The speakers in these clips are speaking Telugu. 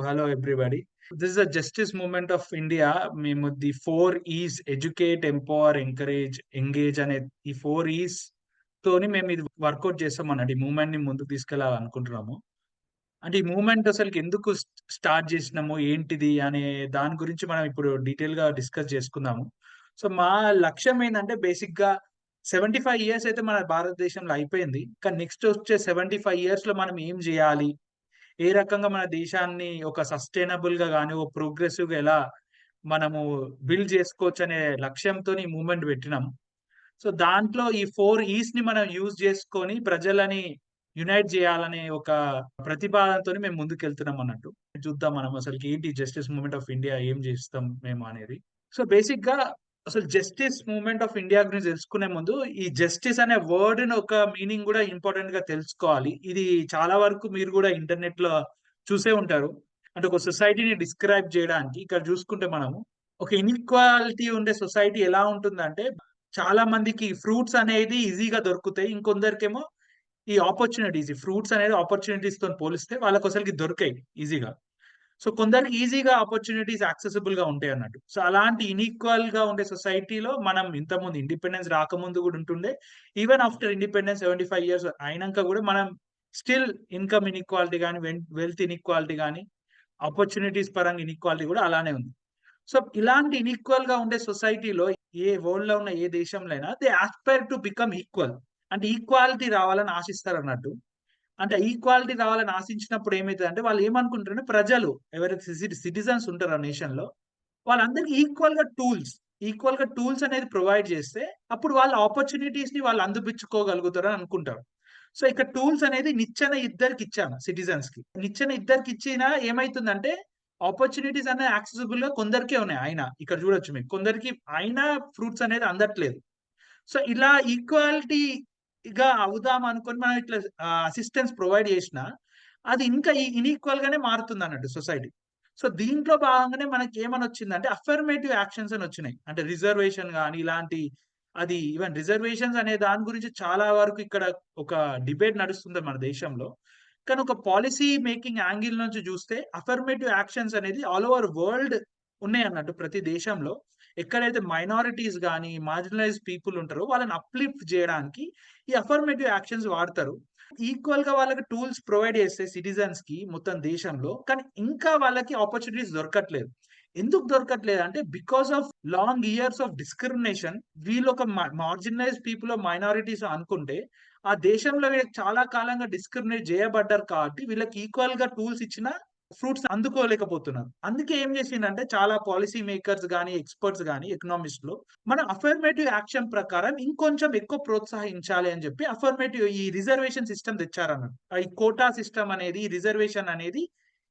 Hello, everybody. This is a justice movement of India. మేము the 4 E's educate, empower, encourage, engage అనే ఈ 4 E's తోని మేము ఇది వర్కౌట్ చేస్తాం అన్నట్టు. ఈ మూవ్‌మెంట్ ని ముందుకు తీసుకెళ్లాలనుకుంటున్నాము. అంటే ఈ మూవ్‌మెంట్ అసలుకి ఎందుకు స్టార్ట్ చేసినాము, ఏంటిది అనే దాని గురించి మనం ఇప్పుడు డీటెయిల్‌గా డిస్కస్ చేసుకుందాము. సో, మా లక్ష్యం ఏందంటే బేసిక్‌గా 75 ఇయర్స్ అయితే మన భారతదేశంలో అయిపోయింది. కానీ నెక్స్ట్ వచ్చే 75 ఇయర్స్‌లో మనం ఏం చేయాలి? ఏ రకంగా మన దేశాన్ని ఒక సస్టైనబుల్‌గా గాని, ఒక ప్రోగ్రెసివ్‌గా ఎలా మనము బిల్డ్ చేసుకోవచ్చనే లక్ష్యంతోని ఈ మూవ్‌మెంట్ పెట్టినాం. సో, దాంట్లో ఈ 4 ఈస్‌ని మనం యూజ్ చేసుకొని ప్రజలని యునైట్ చేయాలనే ఒక ప్రతిపాదనతోని మేము ముందుకెళ్తున్నాం అన్నట్టు. చూద్దాం మనం అసలుకి ఏంటి జస్టిస్ మూవ్‌మెంట్ ఆఫ్ ఇండియా ఏం చేస్తాం మేము అనేది. సో, బేసిక్‌గా అసలు జస్టిస్ మూవ్‌మెంట్ ఆఫ్ ఇండియా గురించి తెలుసుకునే ముందు, ఈ జస్టిస్ అనే వర్డ్‌ని ఒక మీనింగ్ గూడా ఇంపార్టెంట్‌గా తెలుసుకోవాలి. ఇది చాలా వరకు మీరు గూడా ఇంటర్నెట్‌లో చూసే ఉంటారు. అంటే ఒక సొసైటీని డిస్క్రైబ్ చేయడానికి ఇక్కడ చూసుకుంటే మనము, ఒక ఇన్‌ఈక్వాలిటీ ఉండే సొసైటీ ఎలా ఉంటుందంటే, చాలా మందికి ఫ్రూట్స్ అనేది ఈజీగా దొరుకుతాయి. ఇంకొందరికేమో ఈ ఆపర్చునిటీస్, ఈ ఫ్రూట్స్ అనేది ఆపర్చునిటీస్‌తోని పోలిస్తే వాళ్ళకసలకి దొరకయి ఈజీగా. సో, కొందరికి ఈజీగా ఆపర్చునిటీస్ యాక్సెసిబుల్‌గా ఉంటాయన్నట్టు. సో, అలాంటి ఇన్‌ఈక్వల్‌గా ఉండే సొసైటీలో మనం ఇంతకుముందు ఇండిపెండెన్స్ రాకముందు గూడా ఉంటుండే. ఈవెన్ ఆఫ్టర్ ఇండిపెండెన్స్ 75 ఇయర్స్ అయినంక గూడా మనం స్టిల్ ఇన్‌కమ్ ఇన్‌ఈక్వాలిటీ గాని, వెల్త్ ఇన్‌ఈక్వాలిటీ గాని, ఆపర్చునిటీస్ పరంగా ఇన్‌ఈక్వాలిటీ గూడా అలానే ఉంది. సో, ఇలాంటి ఇన్‌ఈక్వల్‌గా ఉండే సొసైటీలో ఏ వరల్డ్‌లో ఉన్న ఏ దేశంలో అయినా they aspire to become equal. అంటే ఈక్వాలిటీ రావాలని ఆశిస్తారన్నట్టు. అంటే ఈక్వాలిటీ రావాలని ఆశించినప్పుడు ఏమైతదంటే వాళ్ళు ఏమనుకుంటారంటే ప్రజలు ఎవరైతే సిటిజన్స్ ఉంటారో ఆ నేషన్‌లో వాళ్ళందరికి ఈక్వల్‌గా టూల్స్ అనేది ప్రొవైడ్ చేస్తే అప్పుడు వాళ్ళ ఆపర్చునిటీస్‌ని వాళ్ళు అందిపుచ్చుకోగలుగుతారని అనుకుంటారు. సో, ఇక్కడ టూల్స్ అనేది నిచ్చెన ఇద్దరికిచ్చాము సిటిజన్స్‌కి. నిచ్చెన ఇద్దరికిచ్చినా ఏమైతుందంటే ఆపర్చునిటీస్ అనేవి యాక్సెసిబుల్‌గా కొందరికే ఉన్నాయి అయినా. ఇక్కడ చూడొచ్చు మీకు. కొందరికి అయినా ఫ్రూట్స్ అనేది అందట్లేదు. సో, ఇలా ఈక్వాలిటీగా అవుదాం అనుకోని మనం ఇట్లా అసిస్టెన్స్ ప్రొవైడ్ చేసినా, అది ఇంకా ఇనీక్వల్ గానే మారుతుందన్నట్టు సొసైటీ. సో, దీంట్లో భాగంగానే మనకేమనొచ్చిందంటే అఫర్మేటివ్ యాక్షన్స్ అనొచ్చినాయి. అంటే రిజర్వేషన్ గాని ఇలాంటి అది ఈవెన్ రిజర్వేషన్స్ అనే దాని గురించి చాలా వరకు ఇక్కడ ఒక డిబేట్ నడుస్తుంది మన దేశంలో. కానీ ఒక పాలిసీ మేకింగ్ యాంగిల్ నుంచి చూస్తే అఫర్మేటివ్ యాక్షన్స్ అనేది ఆల్ ఓవర్ వరల్డ్ ఉన్నాయన్నట్టు ప్రతి దేశంలో. ఎక్కడైతే మైనారిటీస్ గాని, మార్జినలైజ్డ్ పీపుల్ ఉంటారో వాళ్ళని అప్‌లిఫ్ట్ జేయడానికి ఈ అఫర్మేటివ్ యాక్షన్స్ వాడతారు. ఈక్వల్‌గా వాళ్ళకి టూల్స్ ప్రొవైడ్ చేస్తే సిటిజన్స్‌కి మొత్తం దేశంలో. కానీ ఇంకా వాళ్ళకి ఆపర్చునిటీస్ దొరకట్లేదు. ఎందుకు దొరకట్లేదంటే because of long years of discrimination వీళ్ళొక మార్జినలైజ్డ్ పీపుల్, మైనారిటీస్ అనుకుంటే ఆ దేశంలో వీళ్ళకి చాలా కాలంగా డిస్క్రిమినేట్ జేయబడ్డారు కాబట్టి వీళ్ళకి ఈక్వల్‌గా టూల్స్ ఇచ్చినా ఫ్రూట్స్ అందుకోలేకపోతున్నారు. అందుకే ఏం చేసిండంటే చాలా పాలిసీ మేకర్స్ గాని, ఎక్స్‌పర్ట్స్ గాని ఎకనామిస్ట్‌లు మన అఫర్మేటివ్ యాక్షన్ ప్రకారం ఇంకొంచెం ఎక్కువ ప్రోత్సహించాలి అని చెప్పి అఫర్మేటివ్ ఈ రిజర్వేషన్ సిస్టమ్ తెచ్చారన్నట్టు. ఈ కోటా సిస్టమ్ అనేది, ఈ రిజర్వేషన్ అనేది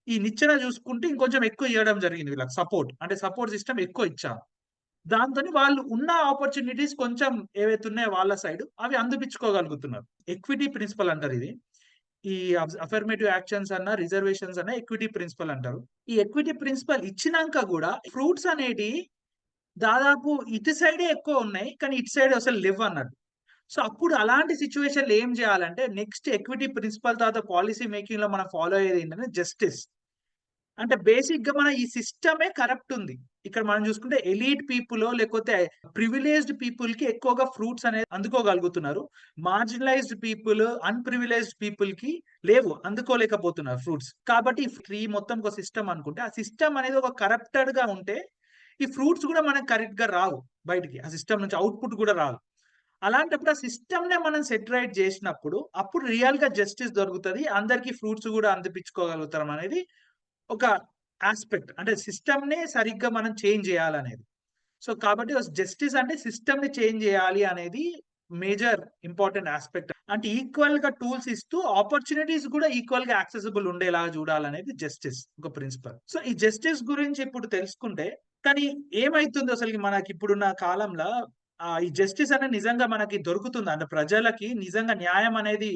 ఈ నిచ్చెన చూసుకుంటే ఇంకొంచెం ఎక్కువ ఇయ్యడం జరిగింది వీళ్ళకి సపోర్ట్. అంటే సపోర్ట్ సిస్టమ్ ఎక్కువ ఇచ్చారు. దాంతోని వాళ్ళు ఉన్న ఆపర్చునిటీస్ కొంచెం ఏవైతే ఉన్నాయో వాళ్ళ సైడ్ అవి అందిపించుకోగలుగుతున్నారు. ఎక్విటీ ప్రిన్సిపల్ అంటారిది. ఈ అఫర్మేటివ్ యాక్షన్స్ అన్నా, రిజర్వేషన్స్ అన్నా ఎక్విటీ ప్రిన్సిపల్ అంటారు. ఈ ఎక్విటీ ప్రిన్సిపల్ ఇచ్చినంక గూడా ఫ్రూట్స్ అనేటియి దాదాపు ఇటు సైడే ఎక్కువ ఉన్నాయి. కానీ ఇటు సైడ్ అసలు లెవ్వన్నట్టు. సో, అప్పుడు అలాంటి సిట్యుయేషన్‌లో ఏం జేయాలంటే నెక్స్ట్ ఎక్విటీ ప్రిన్సిపల్ తర్వాత పాలిసీ మేకింగ్‌లో మనం ఫాలో అయ్యేదేంటంటే జస్టిస్. అంటే బేసిక్‌గా మన ఈ సిస్టమే కరప్ట్ ఉంది. ఇక్కడ మనం చూసుకుంటే ఎలీట్ పీపులో లేకపోతే ప్రివిలేజ్డ్ పీపుల్‌కి ఎక్కువగా ఫ్రూట్స్ అనేది అందుకోగలుగుతున్నారు. మార్జినలైజ్డ్ పీపుల్, అన్‌ప్రివిలేజ్డ్ పీపుల్‌కి లేవు. అందుకోలేకపోతున్నారు ఫ్రూట్స్. కాబట్టి ఈ ట్రీ మొత్తం ఒక సిస్టమ్ అనుకుంటే, ఆ సిస్టమ్ అనేది ఒక కరప్టెడ్‌గా ఉంటే, ఈ ఫ్రూట్స్ కూడా మనకు కరెక్ట్‌గా రావు బయటికి. ఆ సిస్టమ్ నుంచి ఔట్‌పుట్ కూడా రాదు. అలాంటప్పుడు ఆ సిస్టమ్‌నే మనం సెట్ రైట్ జేసినప్పుడు, అప్పుడు రియల్‌గా జస్టిస్ దొరుకుతది. అందరికి ఫ్రూట్స్ గూడా అందిపించుకోగలుగుతాం అనేది ఒక యాస్పెక్ట్. అంటే సిస్టమ్‌నే సరిగ్గా మనం చేంజ్ జేయాలనేది. సో, కాబట్టి జస్టిస్ అంటే సిస్టమ్‌ని చేంజ్ జేయాలి అనేది మేజర్ ఇంపార్టెంట్ యాస్పెక్ట్. అంటే ఈక్వల్‌గా టూల్స్ ఇస్తూ ఆపర్చునిటీస్ గూడా ఈక్వల్‌గా యాక్సెసిబుల్ ఉండేలాగా చూడాలనేది జస్టిస్ ఒక ప్రిన్సిపల్. సో, ఈ జస్టిస్ గురించి ఇప్పుడు తెలుసుకుంటే కానీ ఏమైతుందో అసలకి మనకిప్పుడున్న కాలంలో ఈ జస్టిస్ అనేది నిజంగా మనకి దొరుకుతుందా? అంటే ప్రజలకి నిజంగా న్యాయం అనేది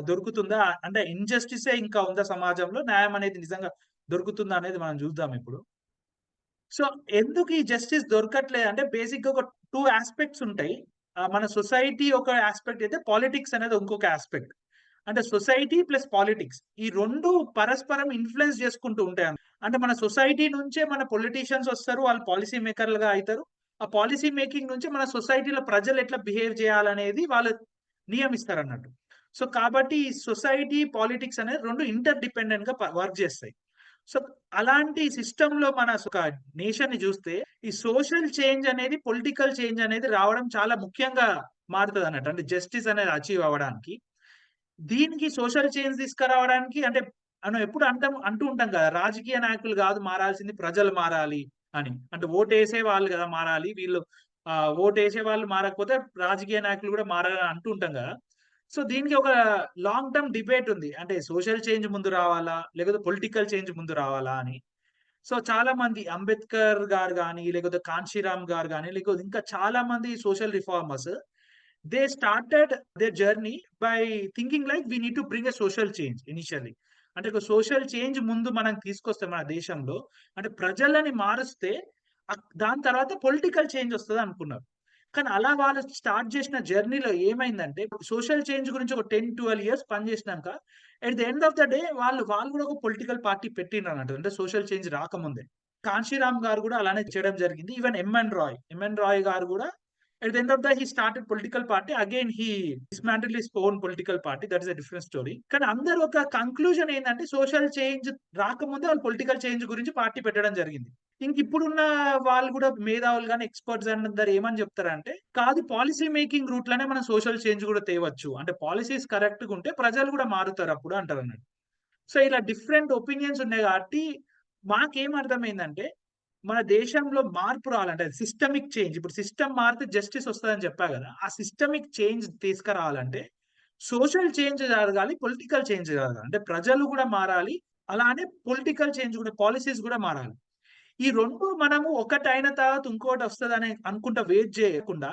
దొరుకుతుందా? అంటే ఇన్‌జస్టిసే ఇంకా ఉందా సమాజంలో? న్యాయం అనేది నిజంగా దొరుకుతుందా అనేది మనం చూద్దాం ఇప్పుడు. సో, ఎందుకు ఈ జస్టిస్ దొరకట్లేదంటే బేసిక్‌గా ఒక 2 యాస్పెక్ట్స్ ఉంటాయి. మన సొసైటీ ఒక యాస్పెక్ట్ అయితే పాలిటిక్స్ అనేది ఇంకొక యాస్పెక్ట్. అంటే సొసైటీ ప్లస్ పాలిటిక్స్ ఈ 2 పరస్పరం ఇన్‌ఫ్లూయెన్స్ చేసుకుంటూ ఉంటాయి. అంటే మన సొసైటీ నుంచే మన పొలిటీషియన్స్ వస్తారు. వాళ్ళు పాలిసీ మేకర్‌లుగా అయితారు. ఆ పాలిసీ మేకింగ్ నుంచి మన సొసైటీలో ప్రజలు ఎట్లా బిహేవ్ చేయాలనేది వాళ్ళు నియమిస్తారన్నట్టు. సో, కాబట్టి సొసైటీ, పాలిటిక్స్ అనేది 2 ఇంటర్ డిపెండెంట్‌గా వర్క్ చేస్తాయి. సో, అలాంటి సిస్టమ్‌లో మన ఒక నేషన్‌ని చూస్తే ఈ సోషల్ చేంజ్ అనేది, పొలిటికల్ చేంజ్ అనేది రావడం చాలా ముఖ్యంగా మారుతదన్నట్టు. అంటే జస్టిస్ అనేది అచీవ్ అవ్వడానికి. దీనికి సోషల్ చేంజ్ తీసుకురావడానికి అంటే మనం ఎప్పుడు అంటూ ఉంటాం కదా! రాజకీయ నాయకులు గాదు మారాల్సింది ప్రజలు మారాలి అని. అంటే ఓటేసే వాళ్ళు గదా మారాలి. వీళ్ళు ఓటేసే వాళ్ళు మారకపోతే రాజకీయ నాయకులు గూడా మారాలని అంటూ ఉంటాం గదా! సో, దీనికి ఒక లాంగ్ టర్మ్ డిబేట్ ఉంది. అంటే సోషల్ చేంజ్ ముందు రావాలా? లేకపోతే పొలిటికల్ చేంజ్ ముందు రావాలా అని. సో, చాలా మంది అంబేద్కర్ గారు గాని, లేకపోతే కాన్షీరామ్ గారు గాని, లేకపోతే ఇంకా చాలా మంది social reformers they started their journey by thinking like we need to bring a social change initially. అంటే ఒక సోషల్ చేంజ్ ముందు మనం తీసుకొస్తే మన దేశంలో అంటే ప్రజలని మారుస్తే దాని తర్వాత పొలిటికల్ చేంజ్ వస్తదనుకున్నారు. కానీ అలా వాళ్ళు స్టార్ట్ చేసిన జర్నీలో ఏమైందంటే సోషల్ చేంజ్ గురించి ఒక 10, 12 ఇయర్స్ పని చేసినంక at the end of the day వాళ్ళు కూడా ఒక పొలిటికల్ పార్టీ పెట్టిండ్రన్నట్టు. అంటే సోషల్ చేంజ్ రాకముందే. కాన్షీరామ్ గారు కూడా అలానే చేయడం జరిగింది. ఈవెన్ ఎంఎన్ రాయ్ గారు కూడా at the end of that he started political party. Again he dismantled his own political party. That is a different story. కానీ అందరూ ఒక కంక్లూజన్ ఏందంటే సోషల్ చేంజ్ రాకముందే వాళ్ళు పొలిటికల్ చేంజ్ గురించి పార్టీ పెట్టడం జరిగింది. ఇప్పుడున్న వాళ్ళు కూడా మేధావులు గాని, ఎక్స్‌పర్ట్స్ అందరూ ఏమని చెప్తారంటే, కాదు పాలిసీ మేకింగ్ రూట్‌లోనే మనం సోషల్ చేంజ్ కూడా తేవచ్చు. అంటే పాలిసీస్ కరెక్ట్‌గా ఉంటే ప్రజలు కూడా మారుతారు అప్పుడు అంటారన్నట్టు. సో, ఇలా డిఫరెంట్ ఒపీనియన్స్ ఉన్నాయి కాబట్టి మాకేం అర్థమైందంటే మన దేశంలో మార్పు రావాలంటే సిస్టమిక్ చేంజ్. ఇప్పుడు సిస్టమ్ మారితే జస్టిస్ వస్తదని చెప్పా గదా! ఆ సిస్టమిక్ చేంజ్ తీసుకురావాలంటే సోషల్ చేంజ్ జరగాలి. పొలిటికల్ చేంజ్ జరగాలి. అంటే ప్రజలు గూడా మారాలి. అలానే పొలిటికల్ చేంజ్ గూడా పాలిసీస్ గూడా మారాలి. ఈ 2 మనము ఒకటయిన తర్వాత ఇంకోటి వస్తదని అనుకుంటా వెయిట్ జేయకుండా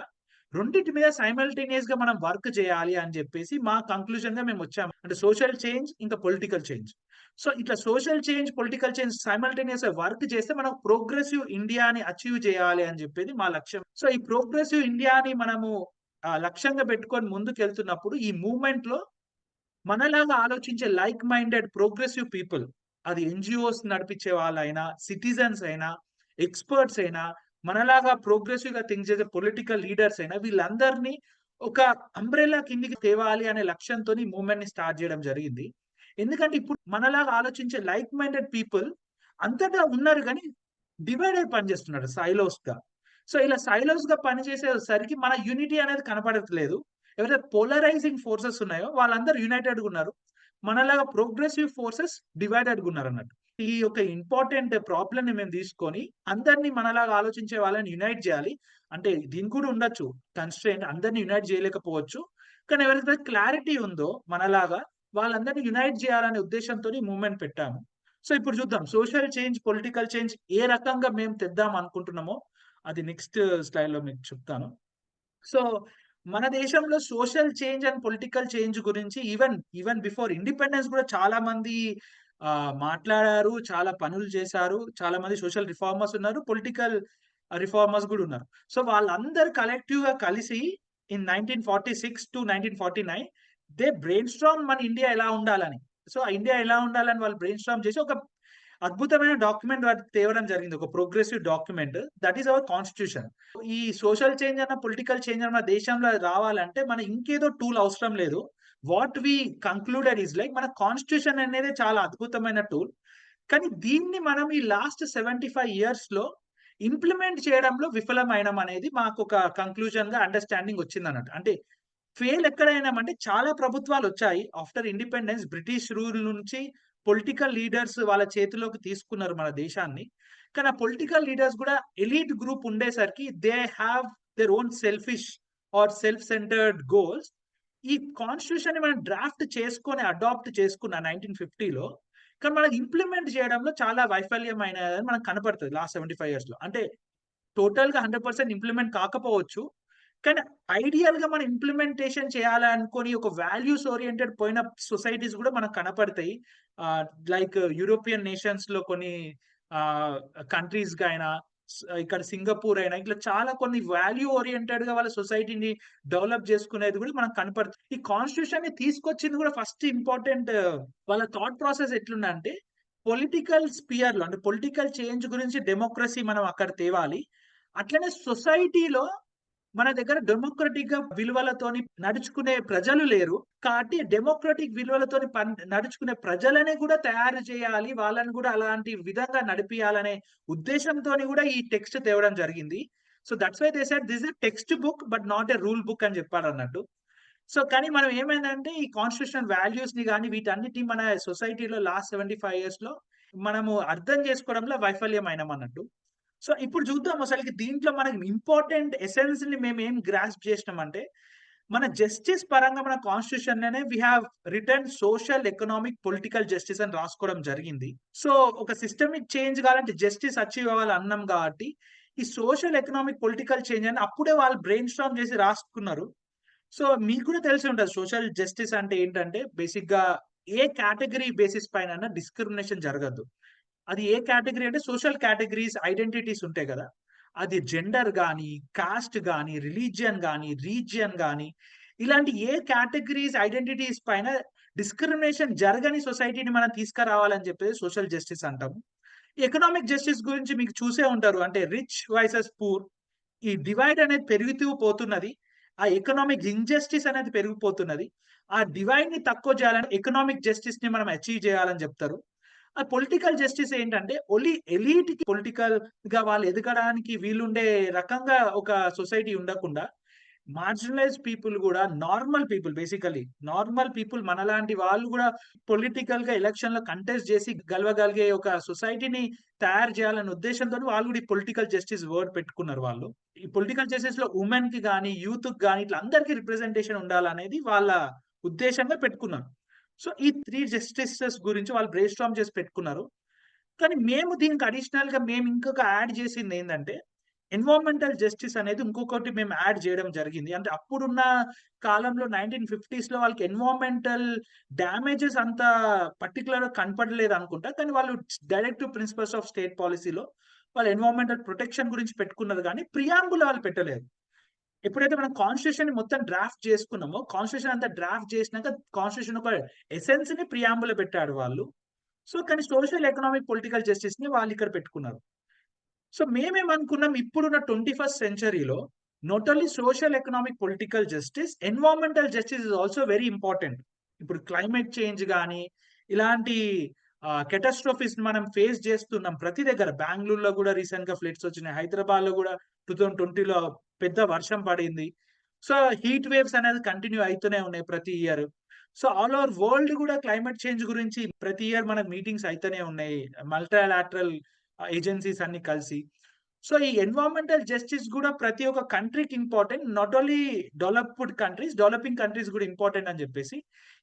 రెండిటి మీద సైమల్టేనియస్‌గా మనం వర్క్ చేయాలి అని జెప్పేసి మా కంక్లూజన్‌గా మేమొచ్చాము. అంటే సోషల్ చేంజ్ ఇంకా పొలిటికల్ చేంజ్. సో, ఇట్లా సోషల్ చేంజ్, పొలిటికల్ చేంజ్ సైమల్టేనియస్‌గా వర్క్ చేస్తే మనం ప్రోగ్రెసివ్ ఇండియాని అచీవ్ చేయాలి అని జెప్పేది మా లక్ష్యం. సో, ఈ ప్రోగ్రెసివ్ ఇండియాని మనము లక్ష్యంగా పెట్టుకొని ముందుకెళ్తున్నప్పుడు ఈ మూవ్‌మెంట్‌లో మనలాగా ఆలోచించే లైక్ మైండెడ్ ప్రోగ్రెసివ్ పీపుల్ అది ఎన్‌జీఓస్ నడిపించే వాళ్ళైనా, సిటిజన్స్ అయినా, ఎక్స్‌పర్ట్స్ అయినా, మనలాగా ప్రోగ్రెసివ్‌గా థింక్ చేసే పొలిటికల్ లీడర్స్ అయినా వీళ్ళందరినీ ఒక అంబ్రెల్లా కిందకి తేవాలి అనే లక్ష్యంతోని మూవ్‌మెంట్‌ని స్టార్ట్ చేయడం జరిగింది. ఎందుకంటే ఇప్పుడు మనలాగా ఆలోచించే లైక్ మైండెడ్ పీపుల్ అంతటా ఉన్నారు గానీ డివైడ్ అయి పనిచేస్తున్నారు సైలోస్‌గా. సో, ఇలా సైలోస్‌గా పనిచేసేసరికి మన యూనిటీ అనేది కనపడట్లేదు. ఎవరైతే పోలరైజింగ్ ఫోర్సెస్ ఉన్నాయో వాళ్ళందరూ యునైటెడ్‌గా ఉన్నారు. మనలాగా ప్రోగ్రెసివ్ ఫోర్సెస్ డివైడెడ్‌గా ఉన్నారన్నట్టు. ఈ యొక్క ఇంపార్టెంట్ ప్రాబ్లమ్‌ని మేము తీసుకొని అందరిని మనలాగా ఆలోచించే వాళ్ళని యునైట్ చేయాలి. అంటే దీనికి కూడా ఉండొచ్చు కన్‌స్ట్రెయింట్ అందరిని యునైట్ చేయలేకపోవచ్చు. కానీ ఎవరికైతే క్లారిటీ ఉందో మనలాగా వాళ్ళందరిని యునైట్ చేయాలనే ఉద్దేశ్యంతోని మూవ్‌మెంట్ పెట్టాము. సో, ఇప్పుడు చూద్దాం సోషల్ చేంజ్, పొలిటికల్ చేంజ్ ఏ రకంగా మేము తెద్దాం అనుకుంటున్నామో అది నెక్స్ట్ స్లైడ్‌లో మీకు చెప్తాను. సో, మన దేశంలో social change and political change గురించి ఈవెన్ బిఫోర్ ఇండిపెండెన్స్ గూడా చాలా మంది మాట్లాడారు. చాలా పనులు చేశారు. చాలా మంది సోషల్ రిఫార్మర్స్ ఉన్నారు. పొలిటికల్ రిఫార్మర్స్ గూడా ఉన్నారు. సో, వాళ్ళందరూ కలెక్టివ్‌గా కలిసి ఇన్ 1946-1949 దే బ్రెయిన్‌స్టార్మ్ మన ఇండియా ఎలా ఉండాలని. సో, ఆ ఇండియా ఎలా ఉండాలని వాళ్ళు బ్రెయిన్‌స్టార్మ్ చేసి ఒక అద్భుతమైన డాక్యుమెంట్ తేవడం జరిగింది. ఒక progressive document. That is our constitution. ఈ సోషల్ చేంజ్ అన్న, పొలిటికల్ చేంజ్ అన్న దేశంలో రావాలంటే మన ఇంకేదో టూల్ అవసరం లేదు. What we concluded is like మన కాన్స్టిట్యూషన్ అనేదే చాలా అద్భుతమైన టూల్. కానీ దీన్ని మనం ఈ లాస్ట్ 75 ఇయర్స్‌లో ఇంప్లిమెంట్ చేయడంలో విఫలమైనాం అనేది మాకొక కంక్లూజన్‌గా అండర్‌స్టాండింగ్ వచ్చిందన్నట్టు. అంటే ఫెయిల్ ఎక్కడైనామంటే చాలా ప్రభుత్వాలొచ్చాయి. ఆఫ్టర్ ఇండిపెండెన్స్ బ్రిటిష్ రూల్ నుంచి పొలిటికల్ లీడర్స్ వాళ్ళ చేతిలోకి తీసుకున్నారు మన దేశాన్ని. కానీ ఆ పొలిటికల్ లీడర్స్ గూడా ఎలీట్ గ్రూప్ ఉండేసరికి they have their own selfish or self centred goals. ఈ కాన్స్టిట్యూషన్‌ని మనం డ్రాఫ్ట్ చేసుకొని, అడాప్ట్ చేసుకున్న 1950లో కానీ మనం ఇంప్లిమెంట్ చేయడంలో చాలా వైఫల్యమైనదని మనకు కనపడుతది లాస్ట్ 75 ఇయర్స్‌లో. అంటే టోటల్‌గా 100% ఇంప్లిమెంట్ కాకపోవచ్చు. కానీ ఐడియల్‌గా మనం ఇంప్లిమెంటేషన్ చేయాలనుకోని ఒక వాల్యూస్ ఓరియెంటెడ్ పోయిన సొసైటీస్ గూడా మనకు కనపడతాయి. లైక్ యూరోపియన్ నేషన్స్‌లో కొన్ని ఆహ్, కంట్రీస్‌గా అయినా, ఇక్కడ సింగపూర్ అయినా ఇట్లా చాలా కొన్ని వాల్యూ ఓరియెంటెడ్ గా వాళ్ళ సొసైటీని డెవలప్ చేసుకునేది కూడా మనకు కనపడుతుంది. ఈ కాన్స్టిట్యూషన్ ని తీసుకొచ్చింది కూడా ఫస్ట్ ఇంపార్టెంట్ వాళ్ళ థాట్ ప్రాసెస్ ఎట్లుందంటే పొలిటికల్ స్పియర్ లో అంటే పొలిటికల్ చేంజ్ గురించి డెమోక్రసీ మనం అక్కడ తేవాలి. అట్లనే సొసైటీలో మన దగ్గర డెమోక్రటిక్ గా విలువలతోని నడుచుకునే ప్రజలు లేరు. కాబట్టి డెమోక్రటిక్ విలువలతోని నడుచుకునే ప్రజలని కూడా తయారు చేయాలి. వాళ్ళని కూడా అలాంటి విధంగా నడిపియాలనే ఉద్దేశంతోని కూడా ఈ టెక్స్ట్ తేవడం జరిగింది. So that's why they said this is a text book but not a rule book అని చెప్పారన్నట్టు. సో కానీ మనం ఏమైందంటే ఈ కాన్స్టిట్యూషన్ వాల్యూస్ ని గాని వీటన్నిటిని మన సొసైటీలో లాస్ట్ 75 ఇయర్స్ లో మనము అర్థం చేసుకోవడంలో వైఫల్యం అయినామన్నట్టు. సో ఇప్పుడు చూద్దాం అసలుకి దీంట్లో మనకి ఇంపార్టెంట్ ఎసెన్స్ ని మేము ఏం గ్రాస్ప్ చేసినామంటే మన జస్టిస్ పరంగా మన కాన్స్టిట్యూషన్ లోనే we have written social economic political justice అని రాసుకోవడం జరిగింది. సో ఒక సిస్టమిక్ చేంజ్ కావాలంటే జస్టిస్ అచీవ్ అవ్వాలి అన్నాం కాబట్టి ఈ సోషల్ ఎకనామిక్ పొలిటికల్ చేంజ్ అని అప్పుడే వాళ్ళు బ్రెయిన్ స్టార్మ్ చేసి రాసుకున్నారు. సో మీకు కూడా తెలిసి ఉంటది సోషల్ జస్టిస్ అంటే ఏంటంటే బేసిక్ గా ఏ కేటగిరీ బేసిస్ పైన డిస్క్రిమినేషన్ జరగద్దు. అది ఏ కేటగిరీ అంటే సోషల్ కేటగిరీస్ ఐడెంటిటీస్ ఉంటాయి కదా. అది జెండర్ గాని, కాస్ట్ గాని, రిలీజియన్ గాని, రీజియన్ గాని ఇలాంటి ఏ కేటగిరీస్ ఐడెంటిటీస్ పైన డిస్క్రిమినేషన్ జరగని సొసైటీని మనం తీసుకురావాలని చెప్పేసి సోషల్ జస్టిస్ అంటాము. ఎకనామిక్ జస్టిస్ గురించి మీకు చూసే ఉంటారు. అంటే రిచ్ వర్సెస్ పూర్ ఈ డివైడ్ అనేది పెరుగుతూ పోతున్నది. ఆ ఎకనామిక్ ఇన్‌జస్టిస్ అనేది పెరిగిపోతున్నది. ఆ డివైడ్ ని తక్కువ చేయాలని ఎకనామిక్ జస్టిస్ ని మనం అచీవ్ చేయాలని చెప్తారు. ఆ పొలిటికల్ జస్టిస్ ఏంటంటే ఓన్లీ ఎలీట్‌కి పొలిటికల్‌గా వాళ్ళు ఎదగడానికి వీలుండే రకంగా ఒక సొసైటీ ఉండకుండా మార్జినలైజ్డ్ పీపుల్ గూడా normal people basically normal people మనలాంటి వాళ్ళు గూడా పొలిటికల్‌గా ఎలక్షన్‌లో కంటెస్ట్ జేసి గెలవగలిగే ఒక సొసైటీని తయారు చేయాలనే ఉద్దేశంతోని వాళ్ళు గూడా ఈ పొలిటికల్ జస్టిస్ వర్డ్ పెట్టుకున్నారు వాళ్ళు. ఈ పొలిటికల్ జస్టిస్‌లో వుమెన్‌కి గాని, యూత్‌కి గాని ఇట్లా అందరికి రిప్రజెంటేషన్ ఉండాలనేది వాళ్ళ ఉద్దేశంగా పెట్టుకున్నారు. సో, ఈ 3 జస్టిసెస్ గురించి వాళ్ళు బ్రెయిన్ స్టార్మ్ చేసి పెట్టుకున్నారు. కానీ మేము దీనికి అడిషనల్‌గా మేము ఇంకొక యాడ్ చేసిందేందంటే, ఎన్విరాన్మెంటల్ జస్టిస్ అనేది ఇంకొకటి మేము యాడ్ చేయడం జరిగింది. అంటే అప్పుడున్న కాలంలో 1950స్‌లో వాళ్ళకి ఎన్విరాన్మెంటల్ డ్యామేజెస్ అంత పర్టిక్యులర్‌గా కనపడలేదనుకుంటా. కానీ వాళ్ళు డైరెక్టివ్ ప్రిన్సిపల్స్ ఆఫ్ స్టేట్ పాలిసీలో వాళ్ళు ఎన్విరాన్మెంటల్ ప్రొటెక్షన్ గురించి పెట్టుకున్నారు గానీ, ప్రియాంబుల్ వాళ్ళు పెట్టలేదు. ఎప్పుడైతే మనం కాన్స్టిట్యూషన్ మొత్తం డ్రాఫ్ట్ చేసుకున్నామో, కాన్స్టిట్యూషన్ అంతా డ్రాఫ్ట్ చేసినాక కాన్స్టిట్యూషన్ ఒక ఎసెన్స్‌ని ప్రియాంబుల్‌లో పెట్టాడు వాళ్ళు. సో, కానీ సోషల్, ఎకనామిక్, పొలిటికల్ జస్టిస్‌ని వాళ్ళిక్కడ పెట్టుకున్నారు. సో, మేమేమనుకున్నాం ఇప్పుడున్న 21st సెంచరీలో not only social, economic, political justice, environmental justice is also very important. ఇప్పుడు క్లైమేట్ చేంజ్ గాని, ఇలాంటి కాటాస్ట్రోఫీస్ మనం ఫేస్ చేస్తున్నాం ప్రతి దగ్గర. బెంగుళూరులో గూడా రీసెంట్‌గా ఫ్లడ్స్ వచ్చినాయి. హైదరాబాద్‌లో గూడా 2020లో పెద్ద వర్షం పడింది. సో, హీట్ వేవ్స్ అనేది కంటిన్యూ అయితూనే ఉన్నాయి ప్రతి year. So, all over world గూడా క్లైమేట్ చేంజ్ గురించి ప్రతి ఇయర్ మనకు మీటింగ్స్ అయితూనే ఉన్నాయి. మల్టిలాటరల్ ఏజెన్సీస్ అన్ని కలిసి. సో, ఈ ఎన్విరాన్మెంటల్ జస్టిస్ గూడా ప్రతి ఒక్క కంట్రీకి important. Not only developed countries, developing countries గూడా ఇంపార్టెంట్ అని జెప్పేసి,